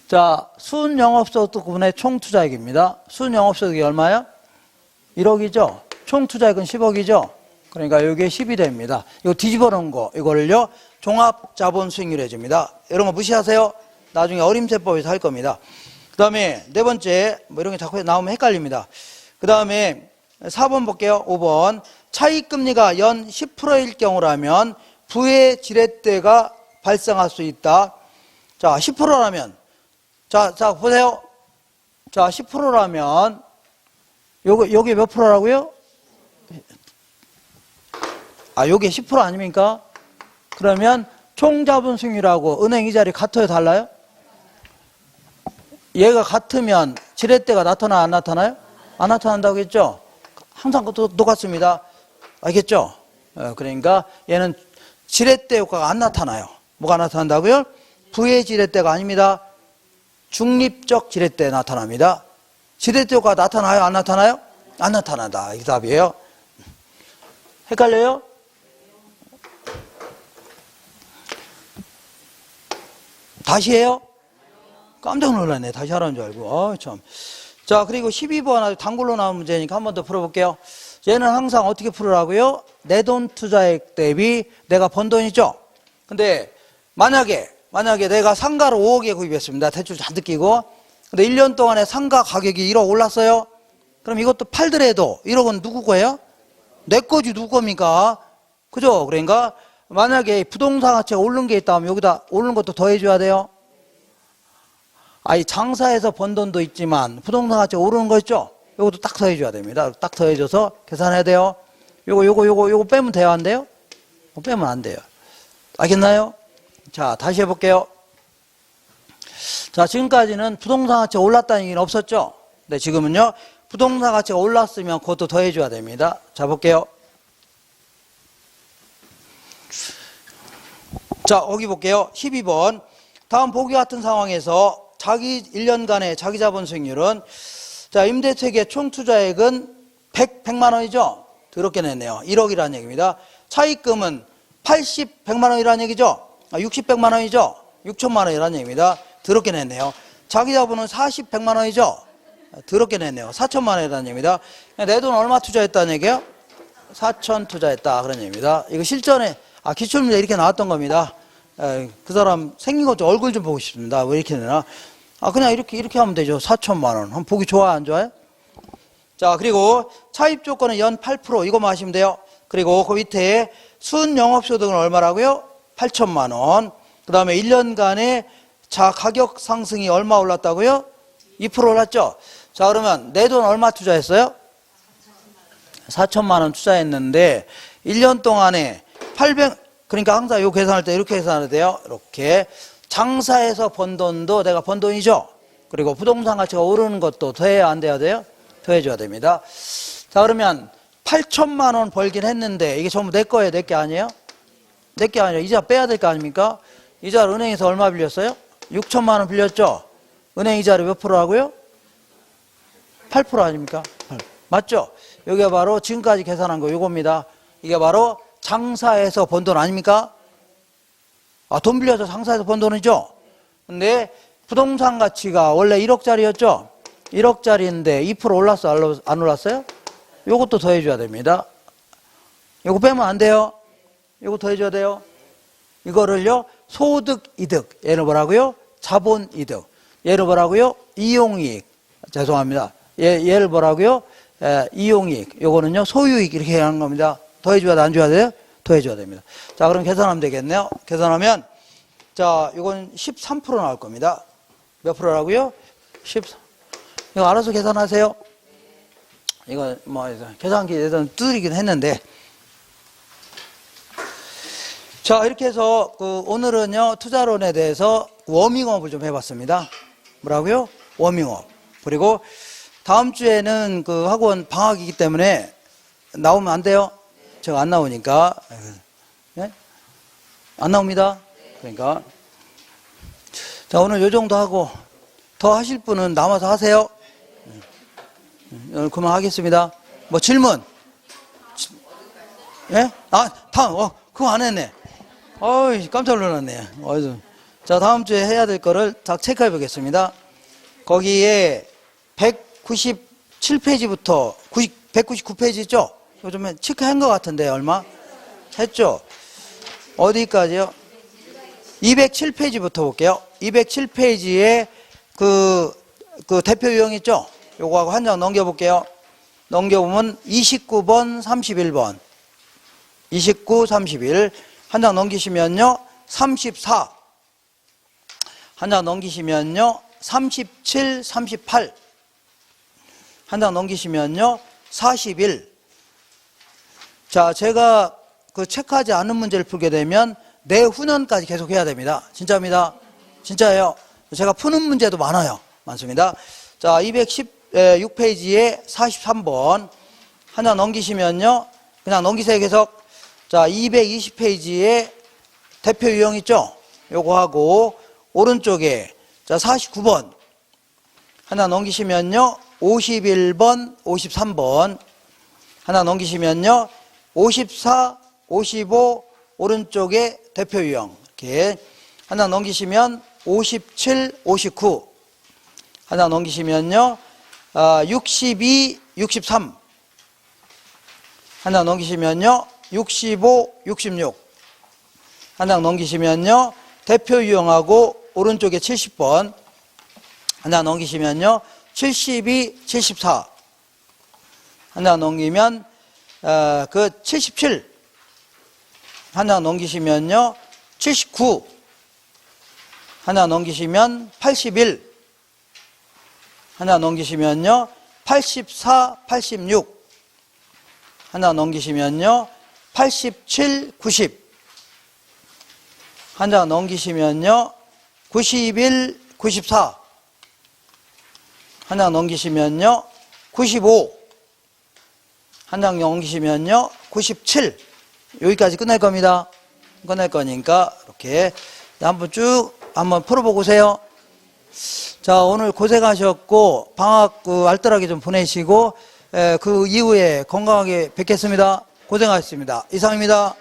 자, 순영업소득분의 총투자액입니다. 순영업소득이 얼마야? 1억이죠? 총투자액은 10억이죠? 그러니까 이게 10이 됩니다. 이거 뒤집어 놓은 거, 이거를요, 종합자본수익률 해줍니다. 이런 거 무시하세요. 나중에 어림세법에서 할 겁니다. 그 다음에 네 번째, 뭐 이런 게 자꾸 나오면 헷갈립니다. 그 다음에 4번 볼게요. 5번. 차익금리가 연 10%일 경우라면 부의 지렛대가 발생할 수 있다. 자, 10%라면, 자, 보세요. 자, 10%라면, 요게 몇 프로라고요? 요게 10% 아닙니까? 그러면 총자본 수익률하고 은행 이자율이 같아요, 달라요? 얘가 같으면 지렛대가 나타나 안 나타나요? 안 나타난다고 했죠? 항상 똑같습니다. 알겠죠? 그러니까 얘는 지렛대 효과가 안 나타나요. 뭐가 나타난다고요? 부의 지렛대가 아닙니다. 중립적 지렛대에 나타납니다. 지렛대 효과가 나타나요? 안 나타나요? 안 나타난다. 이게 답이에요. 헷갈려요? 다시 해요? 깜짝 놀랐네. 다시 하라는 줄 알고. 참. 자, 그리고 12번 아주 단골로 나온 문제니까 한 번 더 풀어볼게요. 얘는 항상 어떻게 풀으라고요? 내 돈 투자액 대비 내가 번 돈이죠? 근데 만약에 내가 상가를 5억에 구입했습니다. 대출 잔뜩 끼고. 근데 1년 동안에 상가 가격이 1억 올랐어요? 그럼 이것도 팔더라도 1억은 누구 거예요? 내 거지, 누구 겁니까? 그죠? 그러니까 만약에 부동산 가치가 오른 게 있다면 여기다 오른 것도 더해줘야 돼요. 장사해서 번 돈도 있지만 부동산 가치가 오르는 거 있죠? 요것도 딱 더해줘야 됩니다. 딱 더해줘서 계산해야 돼요. 요거 빼면 돼요? 안 돼요? 빼면 안 돼요. 알겠나요? 자, 다시 해볼게요. 자, 지금까지는 부동산 가치가 올랐다는 얘기는 없었죠? 네, 지금은요, 부동산 가치가 올랐으면 그것도 더해줘야 됩니다. 자, 볼게요. 자, 여기 볼게요. 12번. 다음 보기 같은 상황에서 1년간의 자기 자본 수익률은, 자, 임대택의 총 투자액은 100만 원이죠? 더럽게 냈네요. 1억이라는 얘기입니다. 차입금은 100만 원이라는 얘기죠? 100만 원이죠? 6천만 원이라는 얘기입니다. 더럽게 냈네요. 자기 자본은 100만 원이죠? 더럽게 냈네요. 4천만 원이라는 얘기입니다. 내 돈 얼마 투자했다는 얘기예요? 4천 투자했다. 그런 얘기입니다. 이거 실전에, 기출문제 이렇게 나왔던 겁니다. 그 사람 생긴 것 좀 얼굴 좀 보고 싶습니다. 왜 이렇게 내나? 그냥 이렇게 하면 되죠. 4천만 원. 한번 보기 좋아요? 안 좋아요? 자, 그리고 차입 조건은 연 8% 이거만 하시면 돼요. 그리고 그 밑에 순 영업소득은 얼마라고요? 8천만 원. 그 다음에 1년간의 가격 상승이 얼마 올랐다고요? 2% 올랐죠? 자, 그러면 내 돈 얼마 투자했어요? 4천만 원 투자했는데 1년 동안에 그러니까 항상 이 계산할 때 이렇게 계산해야 돼요. 이렇게 장사해서 번 돈도 내가 번 돈이죠. 그리고 부동산 가치가 오르는 것도 더해야 안 돼야 돼요? 더해줘야 됩니다. 자, 그러면 8천만 원 벌긴 했는데 이게 전부 내 거예요? 내 게 아니에요? 내 게 아니에요. 이자 빼야 될 거 아닙니까? 이자를 은행에서 얼마 빌렸어요? 6천만 원 빌렸죠? 은행 이자를 몇 프로라고요? 8% 아닙니까? 맞죠? 여기가 바로 지금까지 계산한 거 이겁니다. 이게 바로 장사해서 번 돈 아닙니까? 돈 빌려서 장사해서 번 돈이죠? 근데 부동산 가치가 원래 1억짜리였죠? 1억짜리인데 2% 올랐어? 안 올랐어요? 요것도 더해줘야 됩니다. 요거 빼면 안 돼요. 요거 더해줘야 돼요. 이거를요, 소득 이득. 얘는 뭐라고요? 자본 이득. 얘를 뭐라고요? 이용이익. 죄송합니다. 얘를 뭐라고요? 이용이익. 요거는요, 소유이익. 이렇게 하는 겁니다. 더해줘야 돼? 안 줘야 돼요? 더해줘야 됩니다. 자, 그럼 계산하면 되겠네요. 계산하면, 자, 이건 13% 나올 겁니다. 몇 프로라고요? 13. 이거 알아서 계산하세요. 이거 계산기 예전 두드리긴 했는데. 자, 이렇게 해서 오늘은요, 투자론에 대해서 워밍업을 좀 해봤습니다. 뭐라고요? 워밍업. 그리고 다음 주에는 학원 방학이기 때문에 나오면 안 돼요? 제가 안 나오니까. 네? 안 나옵니다. 그러니까. 자, 오늘 요 정도 하고 더 하실 분은 남아서 하세요. 오늘 그만하겠습니다. 뭐 질문? 예? 다음, 그거 안 했네. 어이, 깜짝 놀랐네. 자, 다음 주에 해야 될 거를 딱 체크해 보겠습니다. 거기에 197페이지부터 199페이지 있죠? 요즘에 체크한 것 같은데, 얼마? 했죠? 어디까지요? 207페이지부터 볼게요. 207페이지에 그 대표 유형 있죠? 요거하고 한 장 넘겨볼게요. 넘겨보면 29번, 31번. 29, 31. 한 장 넘기시면요, 34. 한 장 넘기시면요, 37, 38. 한 장 넘기시면요, 41. 자, 제가 체크하지 않은 문제를 풀게 되면 내후년까지 계속 해야 됩니다. 진짜입니다. 진짜예요. 제가 푸는 문제도 많습니다. 자, 216페이지에 43번. 한 장 넘기시면요, 그냥 넘기세요, 계속. 자, 220페이지에 대표 유형 있죠? 요거 하고, 오른쪽에, 자, 49번. 하나 넘기시면요, 51번, 53번. 하나 넘기시면요, 54, 55, 오른쪽에 대표 유형. 이렇게. 하나 넘기시면 57, 59. 하나 넘기시면요, 62, 63. 하나 넘기시면요, 65, 66. 한 장 넘기시면요, 대표 유형하고 오른쪽에 70번. 한 장 넘기시면요, 72, 74. 한 장 넘기면 77. 한 장 넘기시면요, 79. 한 장 넘기시면 81. 한 장 넘기시면요, 84, 86. 한 장 넘기시면요, 87, 90. 한 장 넘기시면요, 91, 94. 한 장 넘기시면요, 95. 한 장 넘기시면요, 97. 여기까지 끝낼 겁니다. 끝낼 거니까 이렇게 한번 쭉 한번 풀어보고 오세요. 자, 오늘 고생하셨고 방학 알뜰하게 좀 보내시고 그 이후에 건강하게 뵙겠습니다. 고생하셨습니다. 이상입니다.